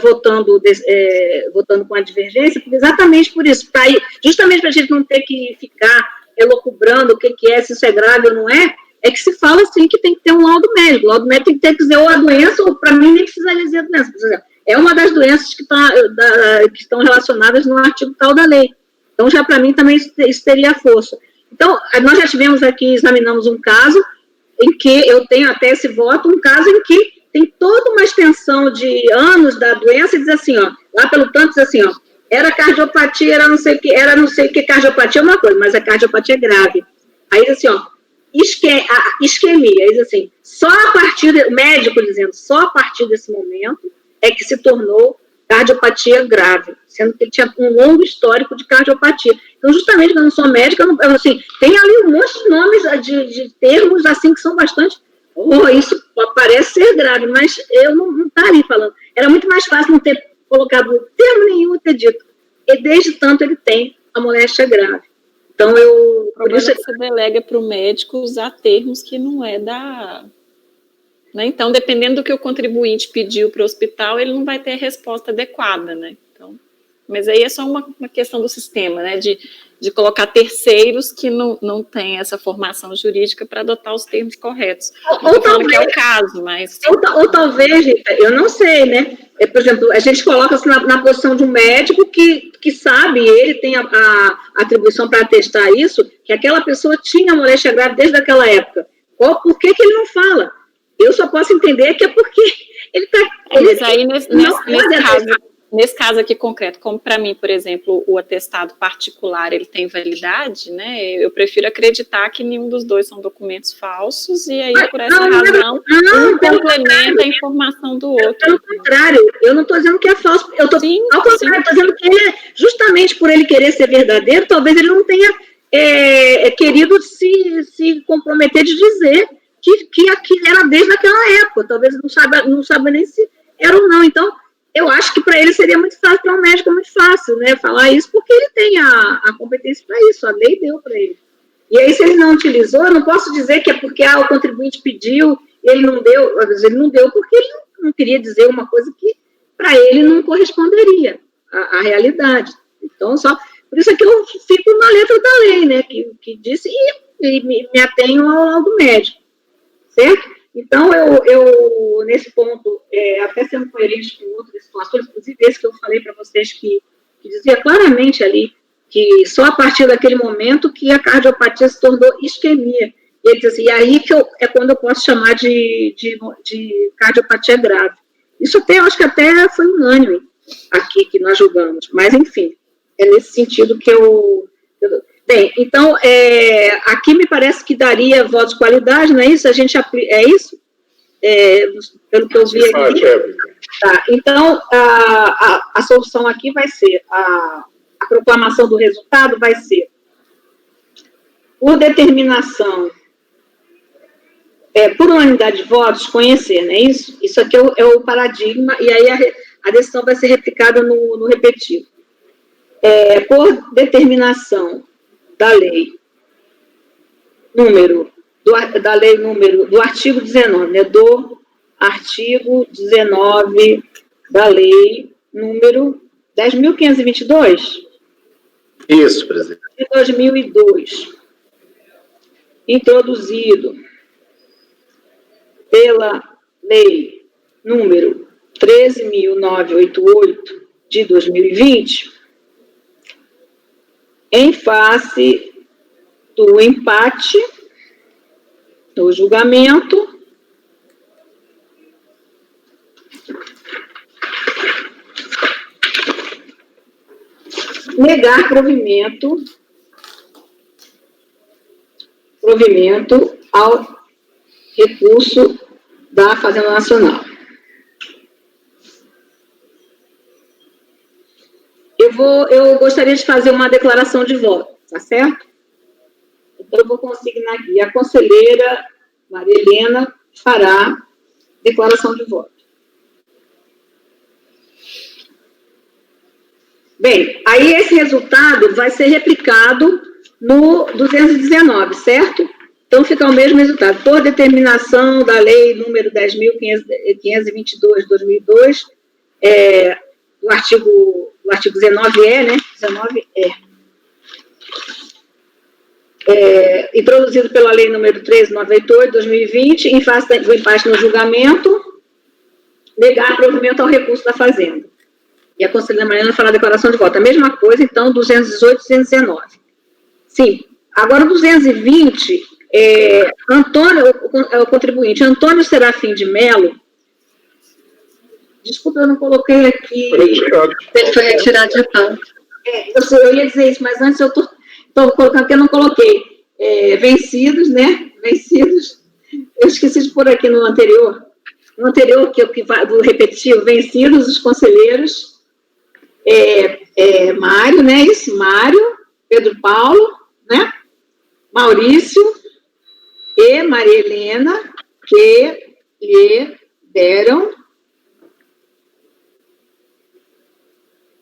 votando com a divergência? Porque exatamente por isso, justamente para a gente não ter que ficar elucubrando o que é, se isso é grave ou não é que se fala assim que tem que ter um laudo médico. O laudo médico tem que ter que dizer ou a doença, ou para mim nem precisaria dizer a doença. Por exemplo, é uma das doenças que estão relacionadas no artigo tal da lei. Então, já para mim também isso teria força. Então, nós já tivemos aqui, examinamos um caso em que eu tenho até esse voto, um caso em que tem toda uma extensão de anos da doença, e diz assim, ó, lá pelo tanto, diz assim, ó, era cardiopatia, era não sei o que, cardiopatia é uma coisa, mas a cardiopatia é grave. Aí diz assim, ó, isquemia, aí diz assim, o médico dizendo, só a partir desse momento é que se tornou cardiopatia grave, sendo que ele tinha um longo histórico de cardiopatia. Então, justamente, quando eu não sou médica, tem ali um monte de nomes, de termos, assim, que são bastante... isso parece ser grave, mas eu não estaria falando. Era muito mais fácil não ter colocado termo nenhum e ter dito desde tanto ele tem a moléstia grave. Então, por isso você delega para o médico usar termos que não é da... Né? Então, dependendo do que o contribuinte pediu para o hospital, ele não vai ter a resposta adequada, né? Então, mas aí é só uma questão do sistema, né? De colocar terceiros que não têm essa formação jurídica para adotar os termos corretos. Não estou falando que é o caso, mas... Ou talvez, eu não sei, né? Por exemplo, a gente coloca-se na posição de um médico que sabe, ele tem a atribuição para atestar isso, que aquela pessoa tinha moléstia grave desde aquela época. Por que ele não fala? Eu só posso entender que é porque ele está... Mas aí, nesse caso aqui concreto, como para mim, por exemplo, o atestado particular, ele tem validade, né? Eu prefiro acreditar que nenhum dos dois são documentos falsos, e aí, por essa razão, um complementa a informação do outro. Pelo contrário, eu não estou dizendo que é falso. Ao contrário, estou dizendo que ele, justamente por ele querer ser verdadeiro, talvez ele não tenha querido se comprometer de dizer que aquilo era desde aquela época. Talvez não saiba nem se era ou não. Então, eu acho que para ele seria muito fácil, para um médico é muito fácil, né, falar isso, porque ele tem a competência para isso, a lei deu para ele. E aí, se ele não utilizou, eu não posso dizer que é porque o contribuinte pediu, ele não deu, às vezes ele não deu porque ele não queria dizer uma coisa que para ele não corresponderia à realidade. Então, por isso é que eu fico na letra da lei, né, que disse, e me atenho ao laudo médico, certo? Então, eu nesse ponto, até sendo coerente com outras situações, inclusive esse que eu falei para vocês, que dizia claramente ali que só a partir daquele momento que a cardiopatia se tornou isquemia. E ele diz assim, e aí que é quando eu posso chamar de cardiopatia grave. Isso eu acho que até foi unânime aqui que nós julgamos, mas enfim, é nesse sentido que Bem, então, aqui me parece que daria voto de qualidade, não é isso? É isso? Pelo que eu vi aqui. Tá, então, a solução aqui vai ser, a proclamação do resultado vai ser, por determinação, por unanimidade de votos, conhecer, não é isso? Isso aqui é o paradigma, e aí a decisão vai ser replicada no repetido. Por determinação da lei do artigo 19, né, do artigo 19 da lei número 10.522? Isso, presidente. De 2002, introduzido pela lei número 13.988 de 2020, em face do empate do julgamento, negar provimento ao recurso da Fazenda Nacional. Eu gostaria de fazer uma declaração de voto, tá certo? Então, eu vou consignar aqui. A conselheira Maria Helena fará declaração de voto. Bem, aí esse resultado vai ser replicado no 219, certo? Então, fica o mesmo resultado. Por determinação da lei número 10.522 de 2002, do artigo 19E, né? 19E. Introduzido pela lei número 13.988 de 2020, em face do empate no julgamento, negar provimento ao recurso da Fazenda. E a conselheira Mariana fará a declaração de voto. A mesma coisa, então, 218 e 219. Sim. Agora, 220, Antônio, o contribuinte, Antônio Serafim de Mello. Desculpa, eu não coloquei aqui. Ele foi retirado de pauta. Eu ia dizer isso, mas antes eu estou colocando porque eu não coloquei. Vencidos, né? Vencidos. Eu esqueci de pôr aqui no anterior. No anterior, que vai do repetitivo, vencidos os conselheiros. Mário, né? Isso, Mário, Pedro Paulo, né? Maurício e Maria Helena, que lhe deram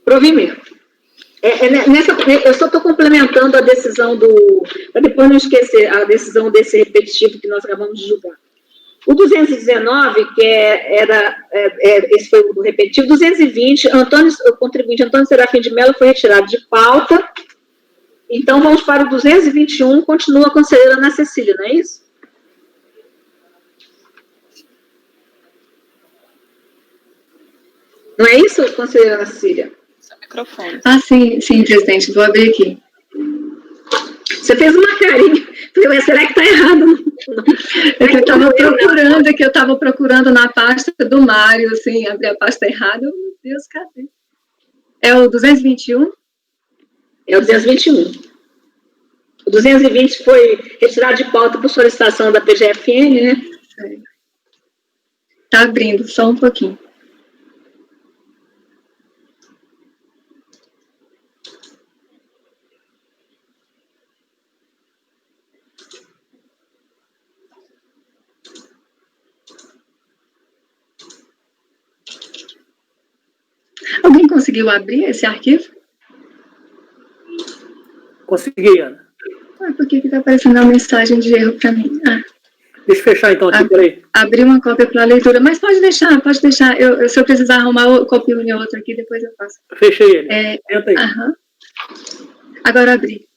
provimento. Eu só estou complementando a decisão para depois não esquecer, a decisão desse repetitivo que nós acabamos de julgar. O 219, que esse foi o do repetitivo, 220, o contribuinte Antônio Serafim de Mello foi retirado de pauta. Então, vamos para o 221, continua a conselheira Ana Cecília, não é isso? Não é isso, conselheira Ana Cecília? Microfone. Ah, sim, presidente, vou abrir aqui. Você fez uma carinha. Falei, será que está errado? É que eu estava procurando na pasta do Mário, assim, abri a pasta errada. Meu Deus, cadê? É o 221? É o 221. O 220 foi retirado de pauta por solicitação da PGFN, né? Está abrindo, só um pouquinho. Alguém conseguiu abrir esse arquivo? Consegui, Ana. Por que está aparecendo uma mensagem de erro para mim? Deixa eu fechar então aqui, peraí. Abri uma cópia para a leitura, mas pode deixar. Se eu precisar arrumar copia em outra aqui, depois eu faço. Fechei ele. Entra aí. Agora abri.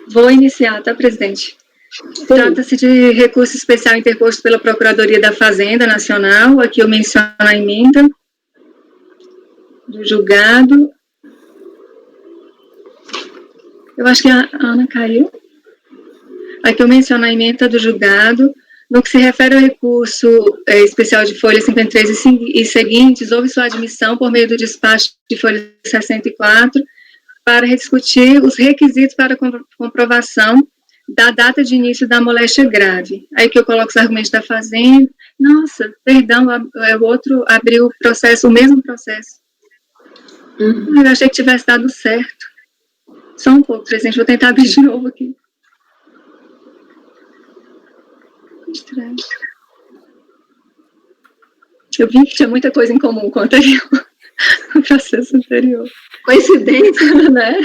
Vou iniciar, tá, presidente? Trata-se de recurso especial interposto pela Procuradoria da Fazenda Nacional. Aqui eu menciono a emenda do julgado. Eu acho que a Ana caiu. Aqui eu menciono a emenda do julgado. No que se refere ao recurso especial de folha 53 e seguintes, houve sua admissão por meio do despacho de folha 64 para rediscutir os requisitos para comprovação da data de início da moléstia grave. Aí que eu coloco os argumentos da Fazenda. Nossa, perdão, o outro abriu o processo, o mesmo processo. Eu achei que tivesse dado certo. Só um pouco, presidente, vou tentar abrir de novo aqui. Estranho. Eu vi que tinha muita coisa em comum com o anterior, o processo anterior. Coincidência, né?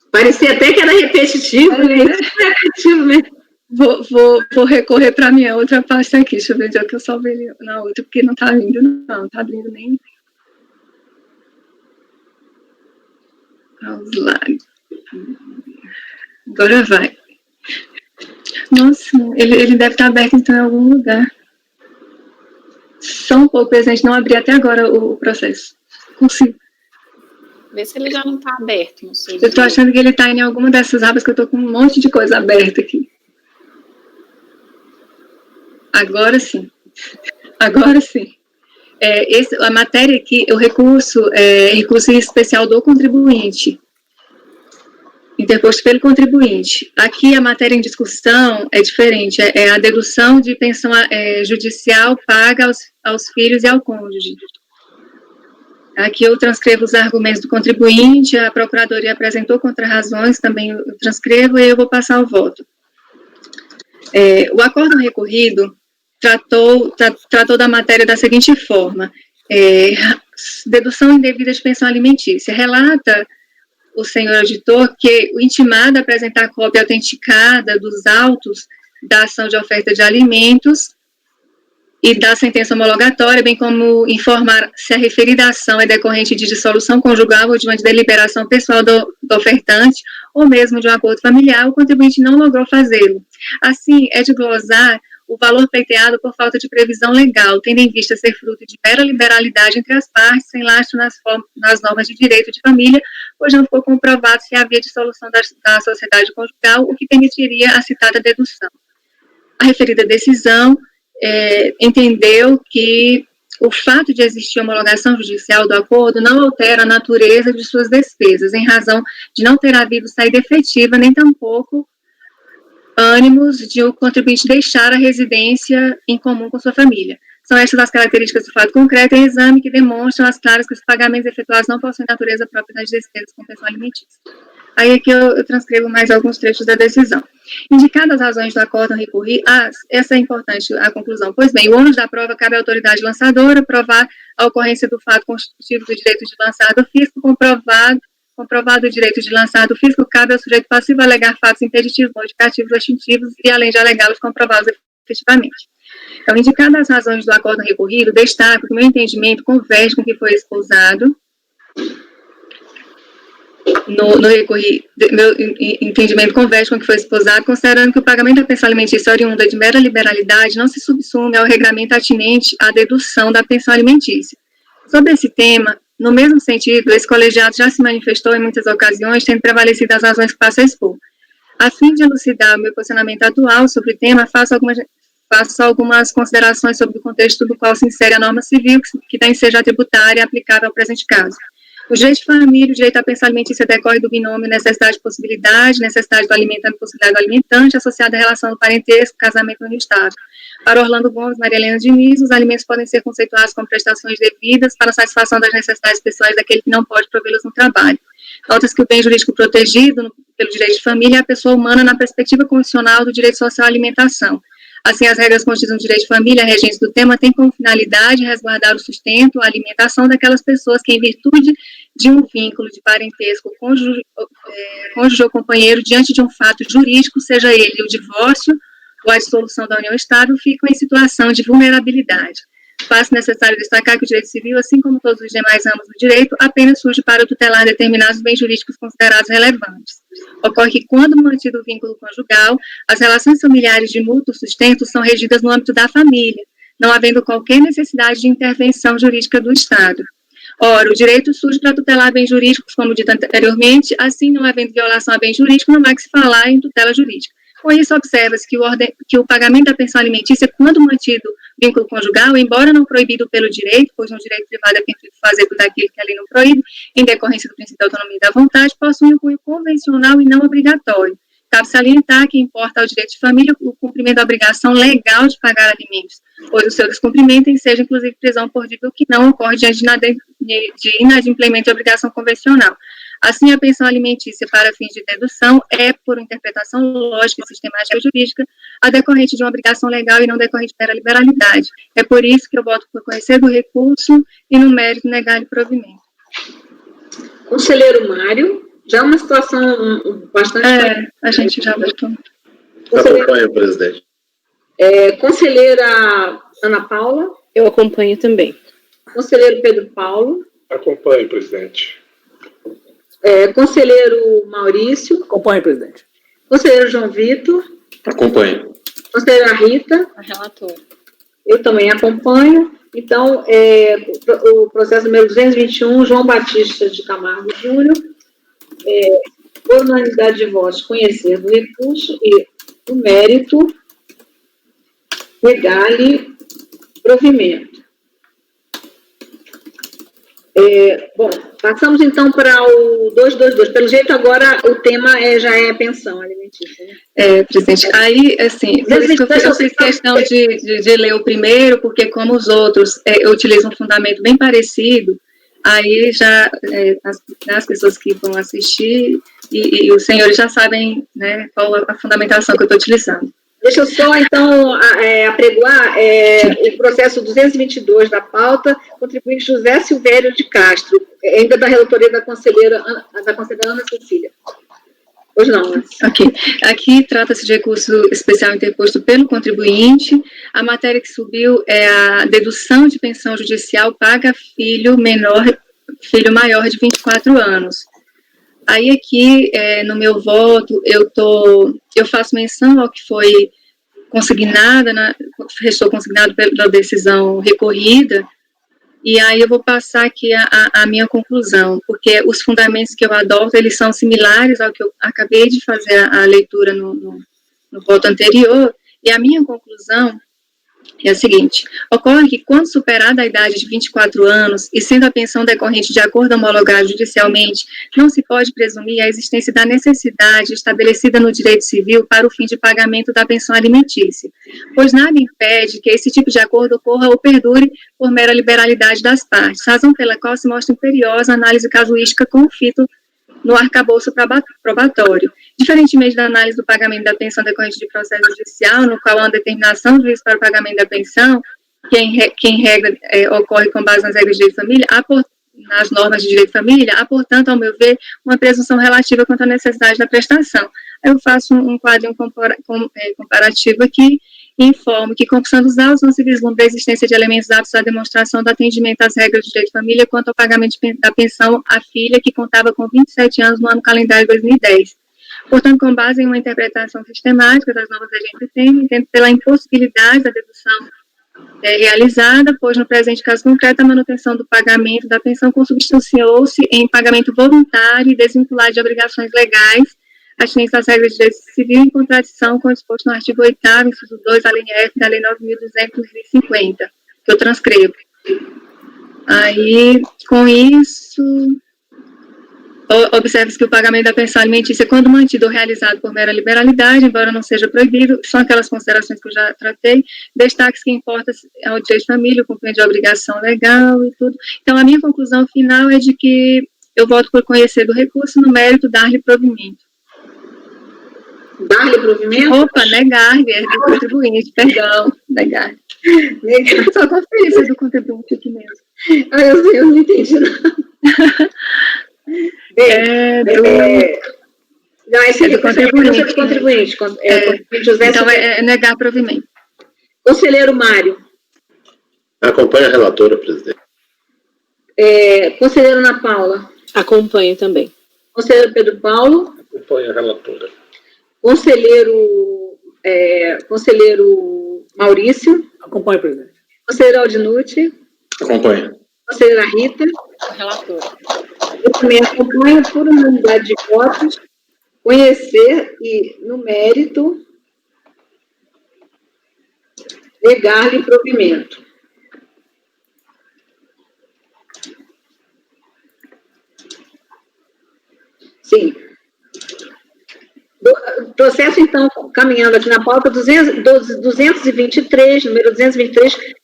Parecia até que era repetitivo, né? Repetitivo mesmo. Vou recorrer para a minha outra pasta aqui. Deixa eu ver onde é que eu salvei na outra, porque não está abrindo, não está abrindo nem. Vamos lá. Agora vai. Nossa, ele deve estar aberto então em algum lugar. Só um pouco, presidente, não abri até agora o processo. Consigo. Vê se ele já não está aberto. Não sei. Eu estou achando que ele está em alguma dessas abas, que eu estou com um monte de coisa aberta aqui. Agora sim. Agora sim. A matéria aqui, o recurso especial do contribuinte, interposto pelo contribuinte. Aqui a matéria em discussão é diferente, é a dedução de pensão judicial paga aos filhos e ao cônjuge. Aqui eu transcrevo os argumentos do contribuinte, a Procuradoria apresentou contrarrazões, também eu transcrevo e eu vou passar o voto. O acórdão recorrido tratou da matéria da seguinte forma: dedução indevida de pensão alimentícia. Relata o senhor auditor que o intimado apresentar cópia autenticada dos autos da ação de oferta de alimentos e da sentença homologatória, bem como informar se a referida ação é decorrente de dissolução conjugal ou de uma deliberação pessoal do ofertante, ou mesmo de um acordo familiar, o contribuinte não logrou fazê-lo. Assim, é de glosar o valor pleiteado por falta de previsão legal, tendo em vista ser fruto de mera liberalidade entre as partes, sem lastro nas normas de direito de família, pois não ficou comprovado se havia dissolução da sociedade conjugal, o que permitiria a citada dedução. A referida decisão entendeu que o fato de existir homologação judicial do acordo não altera a natureza de suas despesas, em razão de não ter havido saída efetiva, nem tampouco ânimos de o contribuinte deixar a residência em comum com sua família. São estas as características do fato concreto em exame que demonstram as claras que os pagamentos efetuados não possuem natureza própria das despesas com pensão alimentícia. Aí aqui eu transcrevo mais alguns trechos da decisão. Indicadas as razões do acórdão recorrido, essa é importante, a conclusão. Pois bem, o ônus da prova cabe à autoridade lançadora provar a ocorrência do fato constitutivo do direito de lançar do fisco, comprovado o direito de lançar do fisco, cabe ao sujeito passivo alegar fatos impeditivos, modificativos, extintivos e, além de alegá-los, comprová-los efetivamente. Então, indicadas as razões do acórdão recorrido, destaco que o meu entendimento converge com o que foi exposado no recorrido, meu entendimento converge com o que foi exposado, considerando que o pagamento da pensão alimentícia oriunda de mera liberalidade não se subsume ao regramento atinente à dedução da pensão alimentícia. Sobre esse tema, no mesmo sentido, esse colegiado já se manifestou em muitas ocasiões, tendo prevalecido as razões que passo a expor. A fim de elucidar o meu posicionamento atual sobre o tema, faço algumas considerações sobre o contexto do qual se insere a norma civil, que tem seja tributária aplicável ao presente caso. O direito de família, o direito à pensão alimentícia decorre do binômio necessidade e possibilidade, necessidade do alimentante e possibilidade do alimentante, associada à relação do parentesco, casamento no Estado. Para Orlando Gomes, Maria Helena Diniz, os alimentos podem ser conceituados como prestações devidas para a satisfação das necessidades pessoais daquele que não pode provê-las no trabalho. Nota-se que o bem jurídico protegido pelo direito de família é a pessoa humana na perspectiva condicional do direito social à alimentação. Assim, as regras contidas no direito de família, regentes do tema, têm como finalidade resguardar o sustento, a alimentação daquelas pessoas que, em virtude de um vínculo de parentesco, cônjuge ou companheiro, diante de um fato jurídico, seja ele o divórcio ou a dissolução da união estável, ficam em situação de vulnerabilidade. Faz necessário destacar que o direito civil, assim como todos os demais ramos do direito, apenas surge para tutelar determinados bens jurídicos considerados relevantes. Ocorre que, quando mantido o vínculo conjugal, as relações familiares de mútuo sustento são regidas no âmbito da família, não havendo qualquer necessidade de intervenção jurídica do Estado. Ora, o direito surge para tutelar bens jurídicos, como dito anteriormente, assim, não havendo violação a bem jurídico, não há que se falar em tutela jurídica. Com isso, observa-se que o pagamento da pensão alimentícia, quando mantido vínculo conjugal, embora não proibido pelo direito, pois no direito privado é permitido fazer tudo aquilo que a lei não proíbe, em decorrência do princípio da autonomia e da vontade, possui um cunho convencional e não obrigatório. Cabe salientar que importa ao direito de família o cumprimento da obrigação legal de pagar alimentos, pois o seu descumprimento enseja, inclusive, prisão por dívida, que não ocorre diante de inadimplemento de obrigação convencional. Assim, a pensão alimentícia para fins de dedução é, por interpretação lógica e sistemática jurídica, a decorrente de uma obrigação legal e não decorrente da liberalidade. É por isso que eu voto por conhecer do recurso e, no mérito, negar-lhe provimento. Conselheiro Mário, já é uma situação bastante... a gente já votou. Acompanho, presidente. Conselheira Ana Paula. Eu acompanho também. Conselheiro Pedro Paulo. Acompanho, presidente. Conselheiro Maurício. Acompanho, presidente. Conselheiro João Vitor. Acompanho. Conselheira Rita. A relatora. Eu também acompanho. Então, o processo número 221, João Batista de Camargo Júnior, por unanimidade de votos, conhecer do recurso e do mérito, negar-lhe provimento. Bom, passamos então para o 222. Pelo jeito, agora o tema já é pensão alimentícia, né? Presidente, aí, assim, por isso que eu fiz questão de ler o primeiro, porque como os outros utilizam um fundamento bem parecido, aí já as pessoas que vão assistir e os senhores já sabem, né, qual a fundamentação que eu estou utilizando. Deixa eu só, então, apregoar o processo 222 da pauta, contribuinte José Silvério de Castro, ainda da relatoria da conselheira Ana Cecília. Pois não, Ana. Ok. Aqui trata-se de recurso especial interposto pelo contribuinte. A matéria que subiu é a dedução de pensão judicial paga filho maior de 24 anos. Aí aqui, no meu voto, eu faço menção ao que foi consignado pela decisão recorrida, e aí eu vou passar aqui a minha conclusão, porque os fundamentos que eu adoto, eles são similares ao que eu acabei de fazer a leitura no voto anterior, e a minha conclusão é a seguinte: ocorre que, quando superada a idade de 24 anos, e sendo a pensão decorrente de acordo homologado judicialmente, não se pode presumir a existência da necessidade estabelecida no direito civil para o fim de pagamento da pensão alimentícia, pois nada impede que esse tipo de acordo ocorra ou perdure por mera liberalidade das partes, razão pela qual se mostra imperiosa a análise casuística com o fito no arcabouço probatório. Diferentemente da análise do pagamento da pensão decorrente de processo judicial, no qual há uma determinação do juiz para o pagamento da pensão, que em regra ocorre com base nas regras de direito de família, nas normas de direito de família, há, portanto, ao meu ver, uma presunção relativa quanto à necessidade da prestação. Eu faço um quadro comparativo aqui e informo que, conquistando os autos, não se vislumbra a existência de elementos aptos à demonstração do atendimento às regras de direito de família quanto ao pagamento da pensão à filha, que contava com 27 anos no ano calendário de 2010. Portanto, com base em uma interpretação sistemática das novas leis que tem, entendo pela impossibilidade da dedução realizada, pois no presente caso concreto a manutenção do pagamento da pensão consubstanciou-se em pagamento voluntário e desvinculado de obrigações legais atinentes às regras de direito civil em contradição com o disposto no artigo 8º, inciso 2, a linha F da Lei 9.250, que eu transcrevo. Aí, com isso, observe-se que o pagamento da pensão alimentícia, quando mantido ou realizado por mera liberalidade, embora não seja proibido, são aquelas considerações que eu já tratei, destaques que importa ao direito de família, o cumprimento de obrigação legal e tudo. Então, a minha conclusão final é de que eu voto por conhecer do recurso no mérito dar-lhe provimento. Dar-lhe provimento? Opa, negar-lhe, é do contribuinte, perdão, negar. Só conferência do contribuinte aqui mesmo. Eu não entendi nada. Não, esse é do contribuinte. Contribuinte José então, é negar provimento. Conselheiro Mário. Acompanha a relatora, presidente. Conselheira Ana Paula. Acompanho também. Conselheiro Pedro Paulo. Acompanha a relatora. Conselheiro Maurício. Acompanho, presidente. Conselheiro Aldinucci. Acompanha. Conselheira Rita. Relatora. Eu também acompanho por unanimidade de votos, conhecer e, no mérito, negar-lhe provimento. Sim. Processo, então, caminhando aqui na pauta, 223, número 223,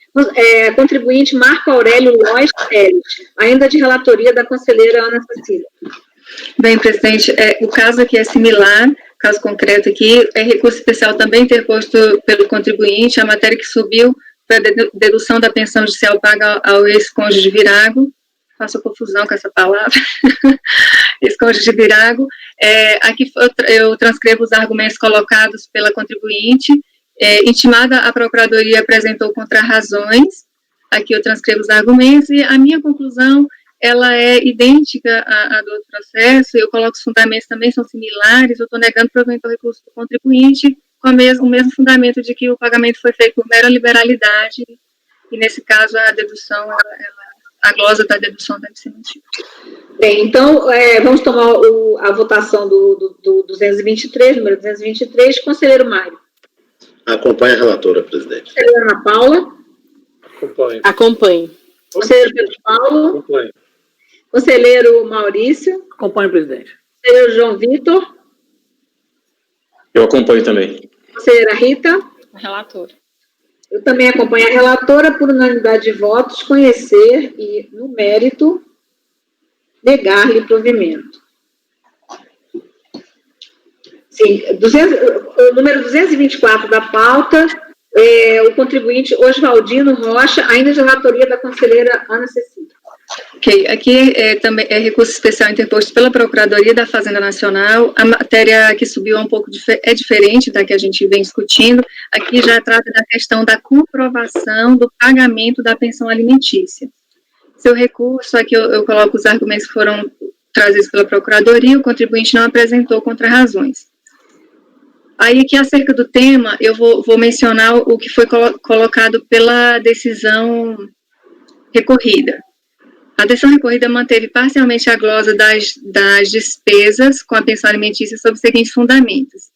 contribuinte Marco Aurélio Lois Teles, ainda de relatoria da conselheira Ana Cecília. Bem, presidente, o caso aqui é similar, caso concreto aqui, é recurso especial também interposto pelo contribuinte, a matéria que subiu foi a dedução da pensão judicial paga ao ex-cônjuge Virago, faço confusão com essa palavra, ex-cônjuge Virago. Aqui eu transcrevo os argumentos colocados pela contribuinte. Intimada, a Procuradoria apresentou contrarrazões. Aqui eu transcrevo os argumentos e a minha conclusão, ela é idêntica à do outro processo. Eu coloco os fundamentos também, são similares. Eu estou negando provimento ao recurso do contribuinte com o mesmo fundamento de que o pagamento foi feito por mera liberalidade e, nesse caso, a dedução, a glosa da dedução deve ser mantida. Bem, então, vamos tomar a votação do 223, número 223. Conselheiro Mário. Acompanha a relatora, presidente. Conselheira Ana Paula. Acompanho. Conselheiro Pedro Paulo. Acompanho. Conselheiro Maurício. Acompanho, presidente. Conselheiro João Vitor. Eu acompanho também. Conselheira Rita. Relatora. Eu também acompanho a relatora por unanimidade de votos, conhecer e, no mérito, negar-lhe provimento. Sim, o número 224 da pauta, o contribuinte Oswaldino Rocha, ainda de relatoria da conselheira Ana Cecília. Ok, aqui também é recurso especial interposto pela Procuradoria da Fazenda Nacional. A matéria que subiu é diferente da que a gente vem discutindo. Aqui já trata da questão da comprovação do pagamento da pensão alimentícia. Seu recurso, aqui eu coloco os argumentos que foram trazidos pela Procuradoria, o contribuinte não apresentou contrarrazões. Aí, aqui, acerca do tema, eu vou mencionar o que foi colocado pela decisão recorrida. A decisão recorrida manteve parcialmente a glosa das despesas com a pensão alimentícia sob os seguintes fundamentos.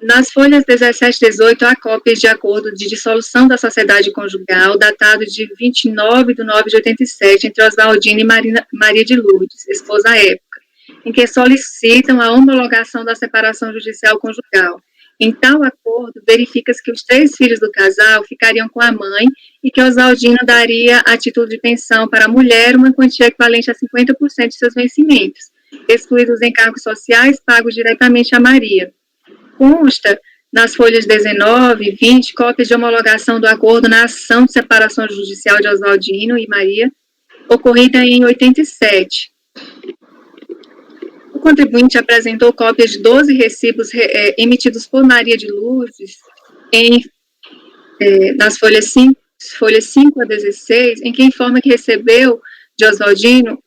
Nas folhas 17 e 18, há cópias de acordo de dissolução da sociedade conjugal, datado de 29/9/87, entre Oswaldino e Maria de Lourdes, esposa à época, em que solicitam a homologação da separação judicial conjugal. Em tal acordo, verifica-se que os 3 filhos do casal ficariam com a mãe e que Oswaldino daria a título de pensão para a mulher uma quantia equivalente a 50% de seus vencimentos. excluídos os encargos sociais pagos diretamente a Maria. Consta nas folhas 19 e 20 cópias de homologação do acordo na ação de separação judicial de Oswaldino e Maria, ocorrida em 87. O contribuinte apresentou cópias de 12 recibos emitidos por Maria de Lourdes nas folhas 5 a 16, em que informa que recebeu de Oswaldino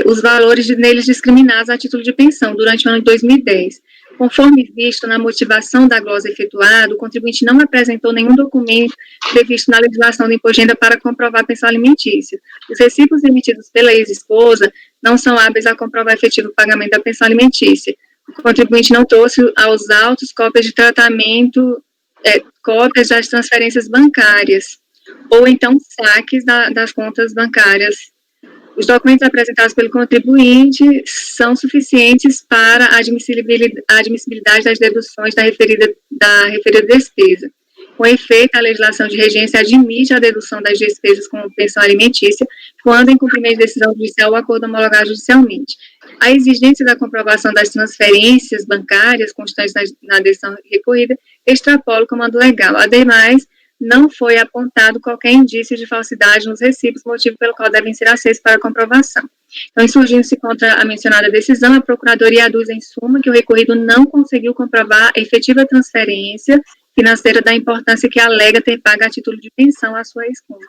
os valores neles discriminados a título de pensão durante o ano de 2010. Conforme visto na motivação da glosa efetuada, o contribuinte não apresentou nenhum documento previsto na legislação do imposto de renda para comprovar a pensão alimentícia. Os recibos emitidos pela ex-esposa não são hábeis a comprovar efetivo pagamento da pensão alimentícia. O contribuinte não trouxe aos autos cópias de tratamento, cópias das transferências bancárias, ou então saques das contas bancárias. Os documentos apresentados pelo contribuinte são suficientes para a admissibilidade das deduções da referida despesa. Com efeito, a legislação de regência admite a dedução das despesas com pensão alimentícia quando, em cumprimento de decisão judicial, o acordo homologado judicialmente. A exigência da comprovação das transferências bancárias constantes na decisão recorrida extrapola o comando legal. Ademais, não foi apontado qualquer indício de falsidade nos recibos, motivo pelo qual devem ser acessos para comprovação. Então, insurgindo-se contra a mencionada decisão, a Procuradoria aduz em suma que o recorrido não conseguiu comprovar a efetiva transferência financeira da importância que alega ter pago a título de pensão a sua ex-cônjuge.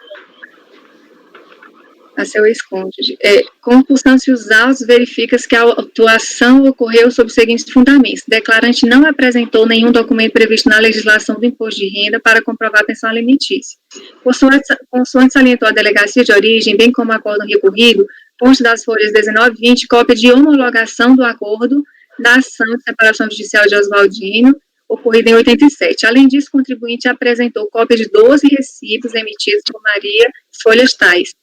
Constância os autos, verifica-se que a autuação ocorreu sob os seguintes fundamentos. O declarante não apresentou nenhum documento previsto na legislação do imposto de renda para comprovar a pensão alimentícia. Consoante salientou a delegacia de origem, bem como o acordo recorrido, consta das folhas 19 e 20, cópia de homologação do acordo da ação de separação judicial de Oswaldino, ocorrida em 87. Além disso, o contribuinte apresentou cópia de 12 recibos emitidos por Maria, folhas tais,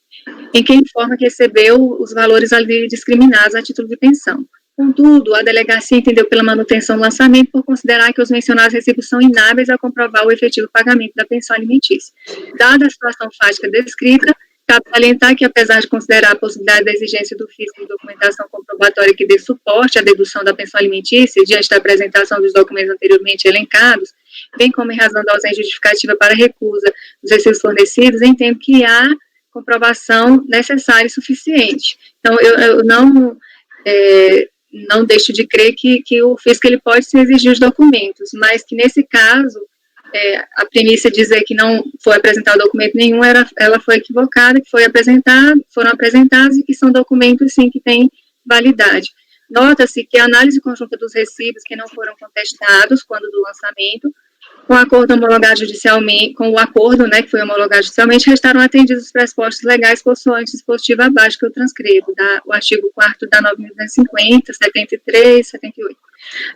em que informa que recebeu os valores ali discriminados a título de pensão. Contudo, a delegacia entendeu pela manutenção do lançamento por considerar que os mencionados recibos são inábeis a comprovar o efetivo pagamento da pensão alimentícia. Dada a situação fática descrita, cabe salientar que, apesar de considerar a possibilidade da exigência do fisco de documentação comprobatória que dê suporte à dedução da pensão alimentícia, diante da apresentação dos documentos anteriormente elencados, bem como em razão da ausência justificativa para recusa dos recibos fornecidos, entendo que há comprovação necessária e suficiente. Então, eu não deixo de crer que o fisco ele pode se exigir os documentos, mas que nesse caso, a premissa de dizer que não foi apresentado documento nenhum, ela foi equivocada, que foram apresentados e que são documentos, sim, que têm validade. Nota-se que a análise conjunta dos recibos que não foram contestados quando do lançamento, com o acordo homologado judicialmente, com o acordo, que foi homologado judicialmente, restaram atendidos os pressupostos legais consoante o dispositivo abaixo que eu transcrevo, o artigo 4º da 9.250, 73, 78.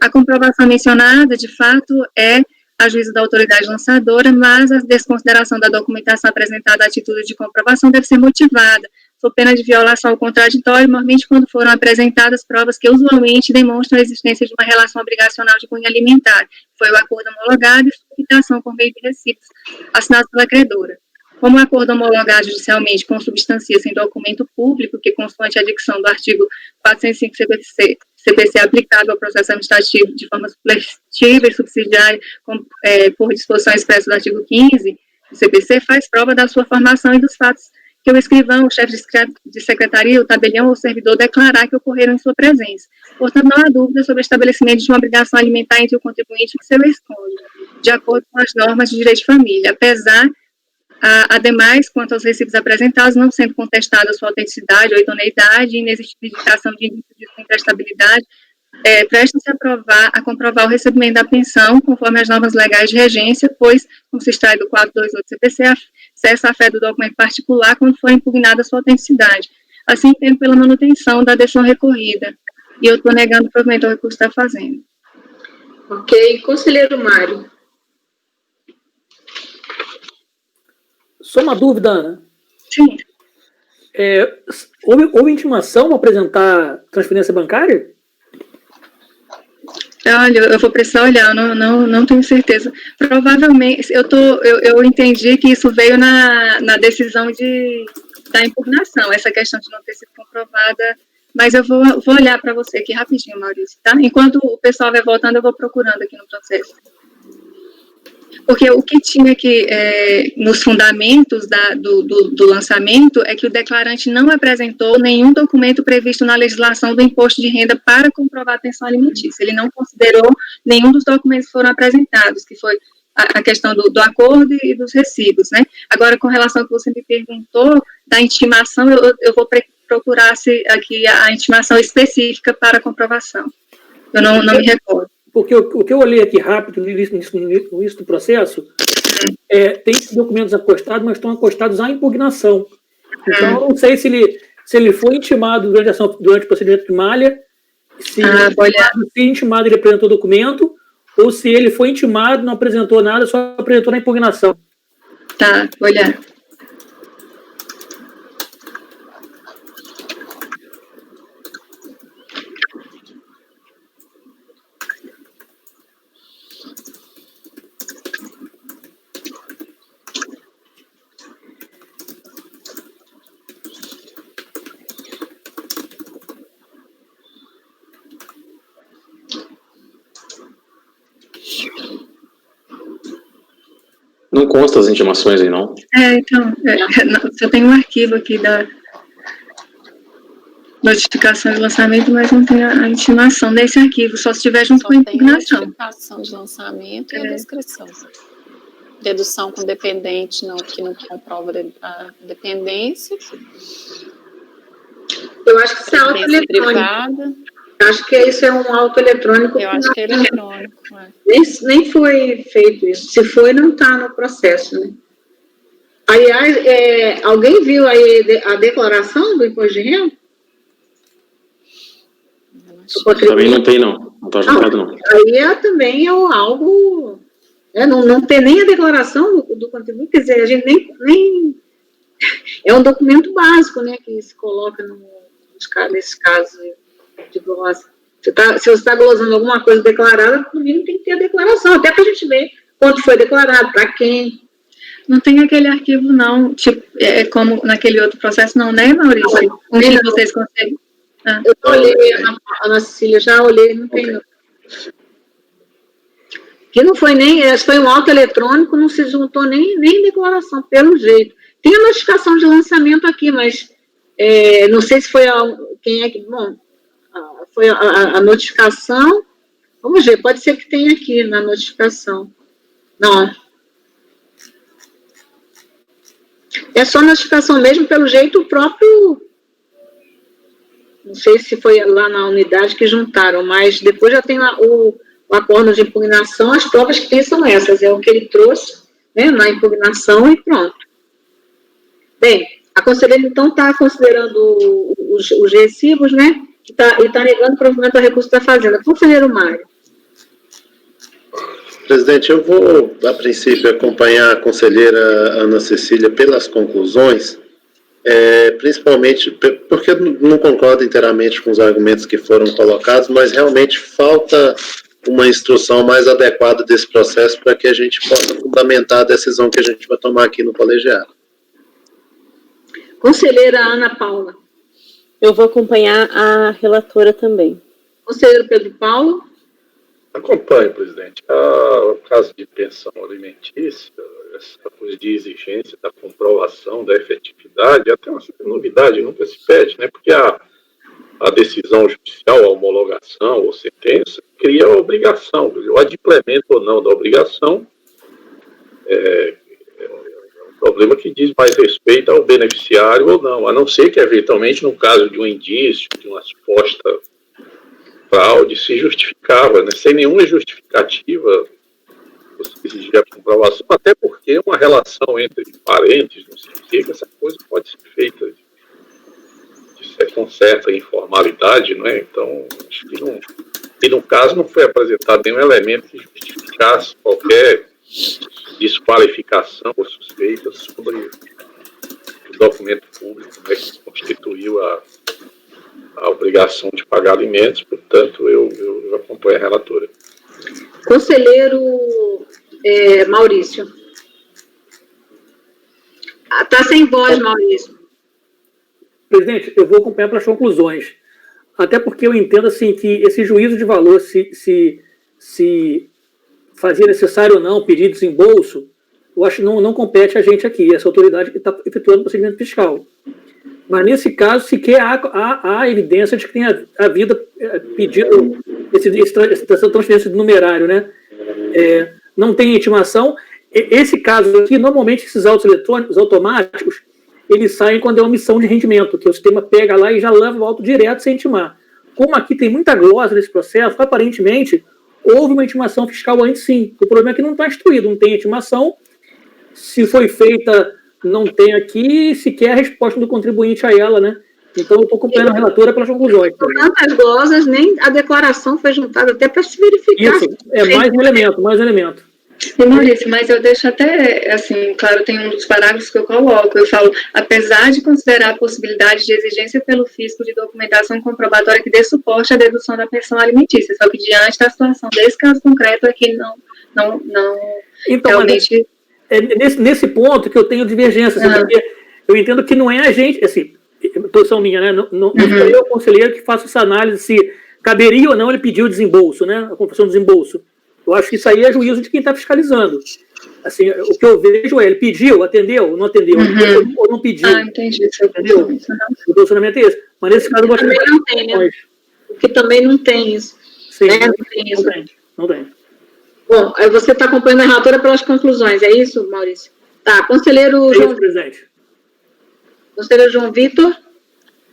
A comprovação mencionada, de fato, é a juízo da autoridade lançadora, mas a desconsideração da documentação apresentada a título de comprovação deve ser motivada, sob pena de violação ao contraditório, normalmente quando foram apresentadas provas que usualmente demonstram a existência de uma relação obrigacional de cunho alimentar, foi o acordo homologado e substituição por meio de recibos assinados pela credora. Como o acordo homologado judicialmente consubstancia-se em documento público, que consoante a dicção do artigo 405 CPC aplicável ao processo administrativo de forma supletiva e subsidiária, por disposição expressa do artigo 15 do CPC, faz prova da sua formação e dos fatos que o escrivão, o chefe de secretaria, o tabelião ou o servidor declarar que ocorreram em sua presença. Portanto, não há dúvida sobre o estabelecimento de uma obrigação alimentar entre o contribuinte e o seu ex-cônjuge, de acordo com as normas de direito de família, apesar, ademais, quanto aos recibos apresentados, não sendo contestada a sua autenticidade ou idoneidade, inexistente indicação de indício de sua imprestabilidade, prestam-se a comprovar o recebimento da pensão, conforme as normas legais de regência, pois, como se extrai do 428 CPC, cessa a fé do documento particular quando for impugnada a sua autenticidade. Assim, entendo pela manutenção da decisão recorrida. E eu estou negando o provimento ao recurso que está fazendo. Ok. Conselheiro Mário. Só uma dúvida, Ana. Sim. Houve intimação para apresentar transferência bancária? Olha, eu vou precisar olhar, não tenho certeza. Provavelmente, eu entendi que isso veio na decisão da impugnação, essa questão de não ter sido comprovada Mas eu vou olhar para você aqui rapidinho, Maurício, tá? Enquanto o pessoal vai voltando, eu vou procurando aqui no processo. Porque o que tinha aqui nos fundamentos do lançamento é que o declarante não apresentou nenhum documento previsto na legislação do imposto de renda para comprovar a pensão alimentícia. Ele não considerou nenhum dos documentos que foram apresentados, que foi a questão do acordo e dos recibos, né? Agora, com relação ao que você me perguntou, da intimação, eu vou procurar aqui a intimação específica para comprovação. Eu não me recordo. Porque o que eu olhei aqui rápido no início do processo, tem documentos acostados, mas estão acostados à impugnação. Então, eu não sei se ele foi intimado durante o procedimento de malha, se intimado ele apresentou documento, ou se ele foi intimado, não apresentou nada, só apresentou na impugnação. Tá, vou olhar. Não consta as intimações aí, não? Então, só tem um arquivo aqui da notificação de lançamento, mas não tem a intimação desse arquivo, só se tiver junto com a impugnação. A notificação de lançamento e a descrição. Dedução com dependente, que não comprova a dependência. Eu acho que isso é auto eletrônico. Acho que isso é um auto eletrônico. Eu acho que é eletrônico. Nem foi feito isso. Se foi, não está no processo, né? Aliás, alguém viu aí a declaração do imposto de renda? Também não tem, não. Não está juntado, não. Aí também é algo... não tem nem a declaração do contribuinte, quer dizer, a gente nem é um documento básico, né, que se coloca nesses casos de glosa. Se você está glosando alguma coisa declarada, no mínimo tem que ter a declaração, até para a gente ver quanto foi declarado, para quem. Não tem aquele arquivo, não, tipo, como naquele outro processo, não, né, Maurício? Com que vocês conseguem? Eu olhei, Ana Cecília, já olhei, não tem, não. Que não foi foi um auto eletrônico, não se juntou nem declaração, pelo jeito. Tem a notificação de lançamento aqui, mas não sei se foi quem é que... Bom, foi a notificação. Vamos ver, pode ser que tenha aqui na notificação. Não. É só notificação mesmo, pelo jeito, o próprio... Não sei se foi lá na unidade que juntaram, mas depois já tem lá o acordo de impugnação, as provas que tem são essas, é o que ele trouxe, né, na impugnação e pronto. Bem, a conselheira, então, está considerando os recibos, né, e está negando o provimento ao recurso da Fazenda. Conselheiro Mário. Presidente, eu vou, a princípio, acompanhar a conselheira Ana Cecília pelas conclusões, principalmente porque eu não concordo inteiramente com os argumentos que foram colocados, mas realmente falta uma instrução mais adequada desse processo para que a gente possa fundamentar a decisão que a gente vai tomar aqui no colegiado. Conselheira Ana Paula. Eu vou acompanhar a relatora também. Conselheiro Pedro Paulo. Acompanho, presidente. O caso de pensão alimentícia, essa coisa de exigência da comprovação da efetividade, até uma certa novidade, nunca se pede, né? Porque a decisão judicial, a homologação ou sentença, cria a obrigação, o adimplemento ou não da obrigação é um problema que diz mais respeito ao beneficiário ou não, a não ser que, eventualmente, no caso de um indício, de uma suposta fraude, se justificava, né? Sem nenhuma justificativa, você exigir a comprovação, até porque uma relação entre parentes, não sei o que, essa coisa pode ser feita com certa informalidade, não é? Então, acho que no caso não foi apresentado nenhum elemento que justificasse qualquer desqualificação ou suspeita sobre o documento público, né, que constituiu a obrigação de pagar alimentos, portanto, eu acompanho a relatora. Conselheiro Maurício. Está sem voz, Maurício. Presidente, eu vou acompanhar pelas conclusões. até porque eu entendo assim, que esse juízo de valor, se fazia necessário ou não pedir desembolso, eu acho que não compete a gente aqui, essa autoridade que está efetuando o procedimento fiscal. Mas, nesse caso, sequer há evidência de que tenha havido pedido essa transferência de numerário, né? Não tem intimação. Esse caso aqui, normalmente, esses autos eletrônicos automáticos, eles saem quando é omissão de rendimento, que o sistema pega lá e já leva o auto direto sem intimar. Como aqui tem muita glosa nesse processo, aparentemente, houve uma intimação fiscal antes, sim. O problema é que não está instruído, não tem intimação. Se foi feita, não tem aqui sequer a resposta do contribuinte a ela, né? Então, eu estou acompanhando a relatora pelas conclusões. Tantas glosas, nem a declaração foi juntada até para se verificar. Isso, mais um elemento. E, Maurício, mas eu deixo até, assim, claro, tem um dos parágrafos que eu coloco, eu falo, apesar de considerar a possibilidade de exigência pelo fisco de documentação comprobatória que dê suporte à dedução da pensão alimentícia, só que diante da situação desse caso concreto aqui, não então, realmente... Nesse ponto que eu tenho divergência, assim, porque eu entendo que não é a gente, assim, posição minha, né? Não sou eu, o conselheiro, que faço essa análise se caberia ou não ele pedir o desembolso, né? A confissão do desembolso. Eu acho que isso aí é juízo de quem está fiscalizando. Assim, o que eu vejo é, ele pediu, atendeu, não atendeu, ou não pediu. Entendi. Entendeu? O posicionamento é esse. Mas nesse caso eu gosto também não tem, né? Porque também não tem isso. Sim, né? Não tem isso. Não tem. Bom, aí você está acompanhando a relatora pelas conclusões, é isso, Maurício? Tá, conselheiro João. Presidente. Conselheiro João Vitor.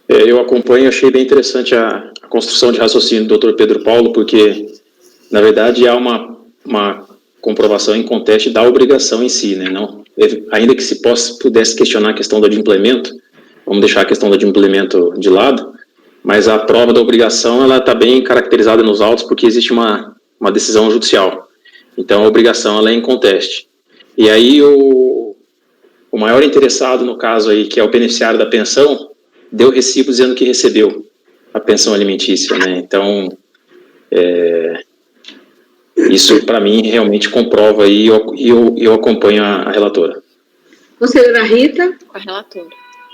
Eu acompanho, achei bem interessante a construção de raciocínio do Dr. Pedro Paulo, porque, na verdade, há uma comprovação em conteste da obrigação em si, né? Não, ainda que se pudesse questionar a questão do adimplemento, vamos deixar a questão do adimplemento de lado, mas a prova da obrigação ela está bem caracterizada nos autos porque existe uma decisão judicial. Então, a obrigação ela é em conteste. E aí, o maior interessado no caso aí, que é o beneficiário da pensão, deu recibo dizendo que recebeu a pensão alimentícia, né? Então, isso, para mim, realmente comprova e eu acompanho a relatora. Conselheira Rita. Com a relatora.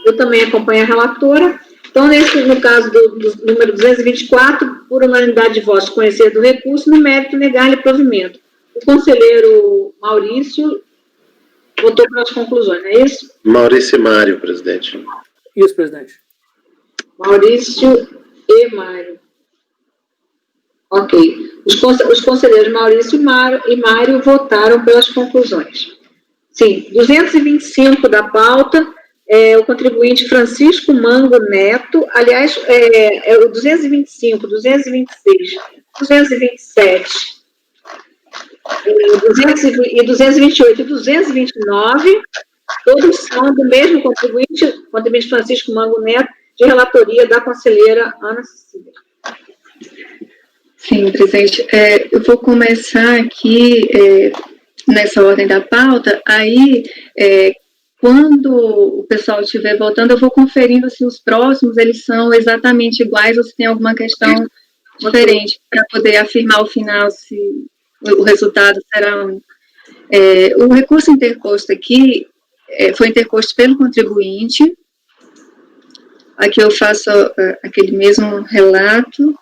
Eu também acompanho a relatora. Então, no caso do número 224, por unanimidade de votos, conhecer do recurso, no mérito, negar-lhe provimento. O conselheiro Maurício votou pelas conclusões, não é isso? Maurício e Mário, presidente. Isso, presidente. Maurício e Mário. Ok. Os conselheiros Maurício e Mário votaram pelas conclusões. Sim, 225 da pauta, o contribuinte Francisco Mango Neto, aliás, o 225, 226, 227, 228 e 229, todos são do mesmo contribuinte Francisco Mango Neto, de relatoria da conselheira Ana Cecília. Sim, presidente. Eu vou começar aqui nessa ordem da pauta, aí quando o pessoal estiver votando, eu vou conferindo se os próximos eles são exatamente iguais ou se tem alguma questão diferente, para poder afirmar ao final se o resultado será um. O recurso interposto aqui foi interposto pelo contribuinte. Aqui eu faço aquele mesmo relato.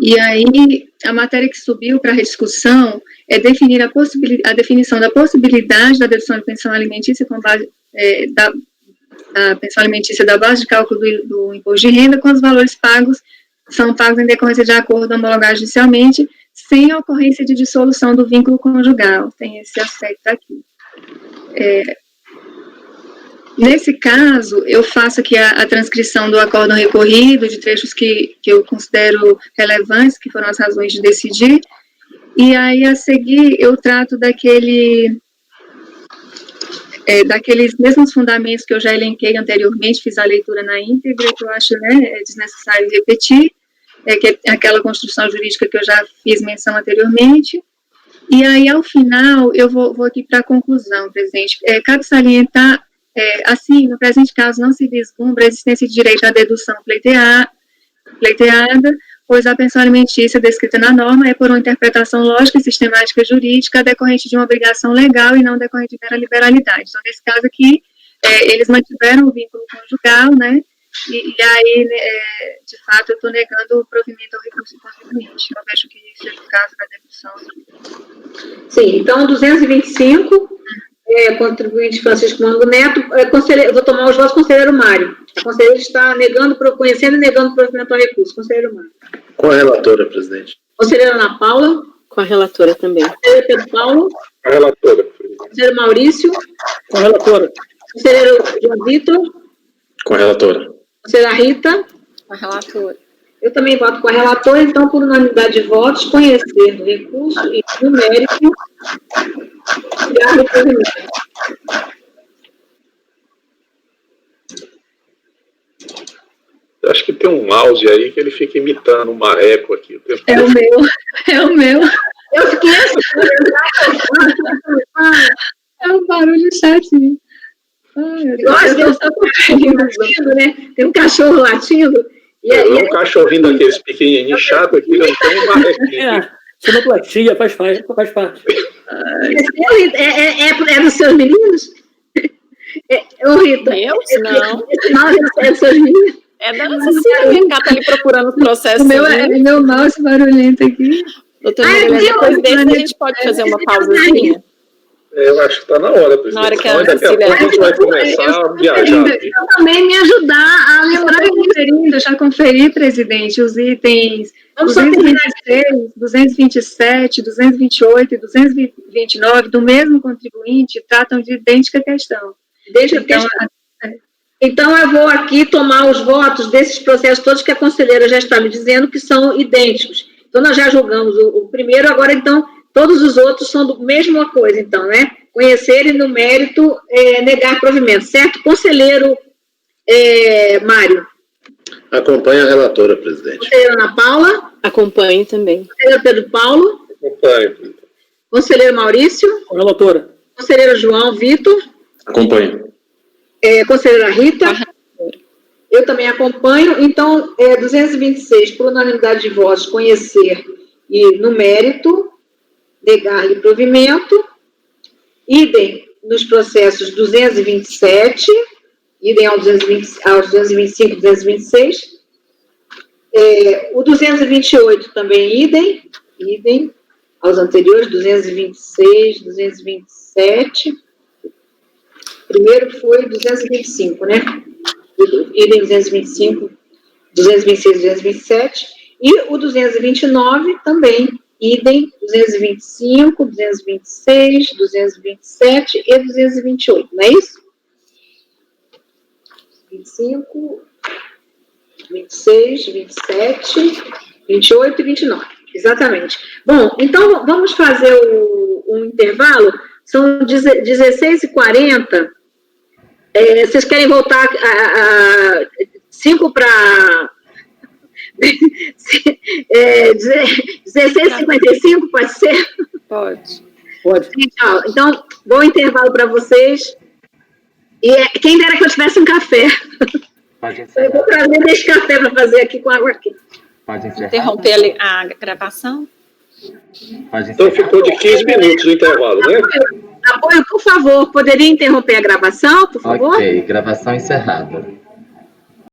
E aí, a matéria que subiu para a rediscussão é definir a definição da possibilidade da dedução de pensão alimentícia com base da pensão alimentícia da base de cálculo do imposto de renda, quando os valores são pagos em decorrência de acordo homologado judicialmente, sem a ocorrência de dissolução do vínculo conjugal. Tem esse aspecto aqui. Nesse caso, eu faço aqui a transcrição do acórdão recorrido, de trechos que eu considero relevantes, que foram as razões de decidir, e aí, a seguir, eu trato daqueles mesmos fundamentos que eu já elenquei anteriormente, fiz a leitura na íntegra, que eu acho desnecessário repetir, que é aquela construção jurídica que eu já fiz menção anteriormente, e aí, ao final, eu vou aqui para a conclusão, presidente. Cabe salientar, assim, no presente caso, não se vislumbra a existência de direito à dedução pleiteada, pois a pensão alimentícia descrita na norma é por uma interpretação lógica e sistemática jurídica decorrente de uma obrigação legal e não decorrente de mera liberalidade. Então, nesse caso aqui, eles mantiveram o vínculo conjugal, né, E aí, de fato, eu estou negando o provimento ao recurso do contribuinte. Eu vejo que seja o caso da dedução. Sim, então 225, contribuinte Francisco Mango Neto, vou tomar os votos do conselheiro Mário. A conselheira está conhecendo e negando o provimento ao recurso. Conselheiro Mário. Com a relatora, presidente. Conselheira Ana Paula. Com a relatora também. Conselheiro Pedro Paulo. A relatora. Conselheiro Maurício. Com a relatora. Conselheiro João Vitor. Com a relatora. Conselheira Rita. Com a relatora. Eu também voto com a relatora, então, por unanimidade de votos, conhecer do recurso e do mérito, negar o provimento. Acho que tem um mouse aí que ele fica imitando um marreco aqui. O tempo É o meu, é o meu. Eu fiquei assim. É um barulho chatinho. Latindo, né? Tem um cachorro latindo. Um cachorrinho daqueles pequenininhos chato aqui, não tem um marrequinho. Sonoplastia, faz parte. É dos seus meninos? Ô, Rita. Meus? Não. Esse mouse é dos seus meninos? É da nossa senhora, que está ali procurando os processos. O meu é meu mouse barulhento aqui. Doutora Maria, depois desse a gente pode fazer uma pausazinha? Eu acho que está na hora, presidente. Na hora que a daqui a pouco a gente vai começar a viajar. Eu também me ajudar a lembrar. Eu já conferi, presidente, os itens 226, 227, 228 e 229 do mesmo contribuinte tratam de idêntica questão. Então, eu vou aqui tomar os votos desses processos todos que a conselheira já está me dizendo que são idênticos. Então, nós já julgamos o primeiro, agora, então, todos os outros são da mesma coisa, então, né? Conhecer e, no mérito, negar provimento, certo? Conselheiro Mário. Acompanha a relatora, presidente. Conselheira Ana Paula. Acompanho também. Conselheiro Pedro Paulo. Acompanho, presidente. Conselheiro Maurício. Com a relatora. Conselheiro João Vitor. Acompanho. Conselheira Rita. Eu também acompanho. Então, 226, por unanimidade de votos, conhecer e, no mérito, negar-lhe provimento. Idem nos processos 227, idem aos 225 e 226. O 228 também idem aos anteriores, 226, 227. Primeiro foi 225, né? Idem 225, 226, 227. E o 229 também, idem 225, 226, 227 e 228, não é isso? 25, 26, 27, 28 e 29, exatamente. Bom, então vamos fazer um intervalo, são 16h40, vocês querem voltar a 5 para 16h55, pode ser? Pode. Então, bom intervalo para vocês. E quem dera que eu tivesse um café. Pode encerrar. Eu vou trazer esse café para fazer aqui com água aqui. Pode encerrar. Interromper a gravação? Pode encerrar. Então ficou de 15 minutos o intervalo, né? Apoio, por favor, poderia interromper a gravação, por favor? Ok, gravação encerrada.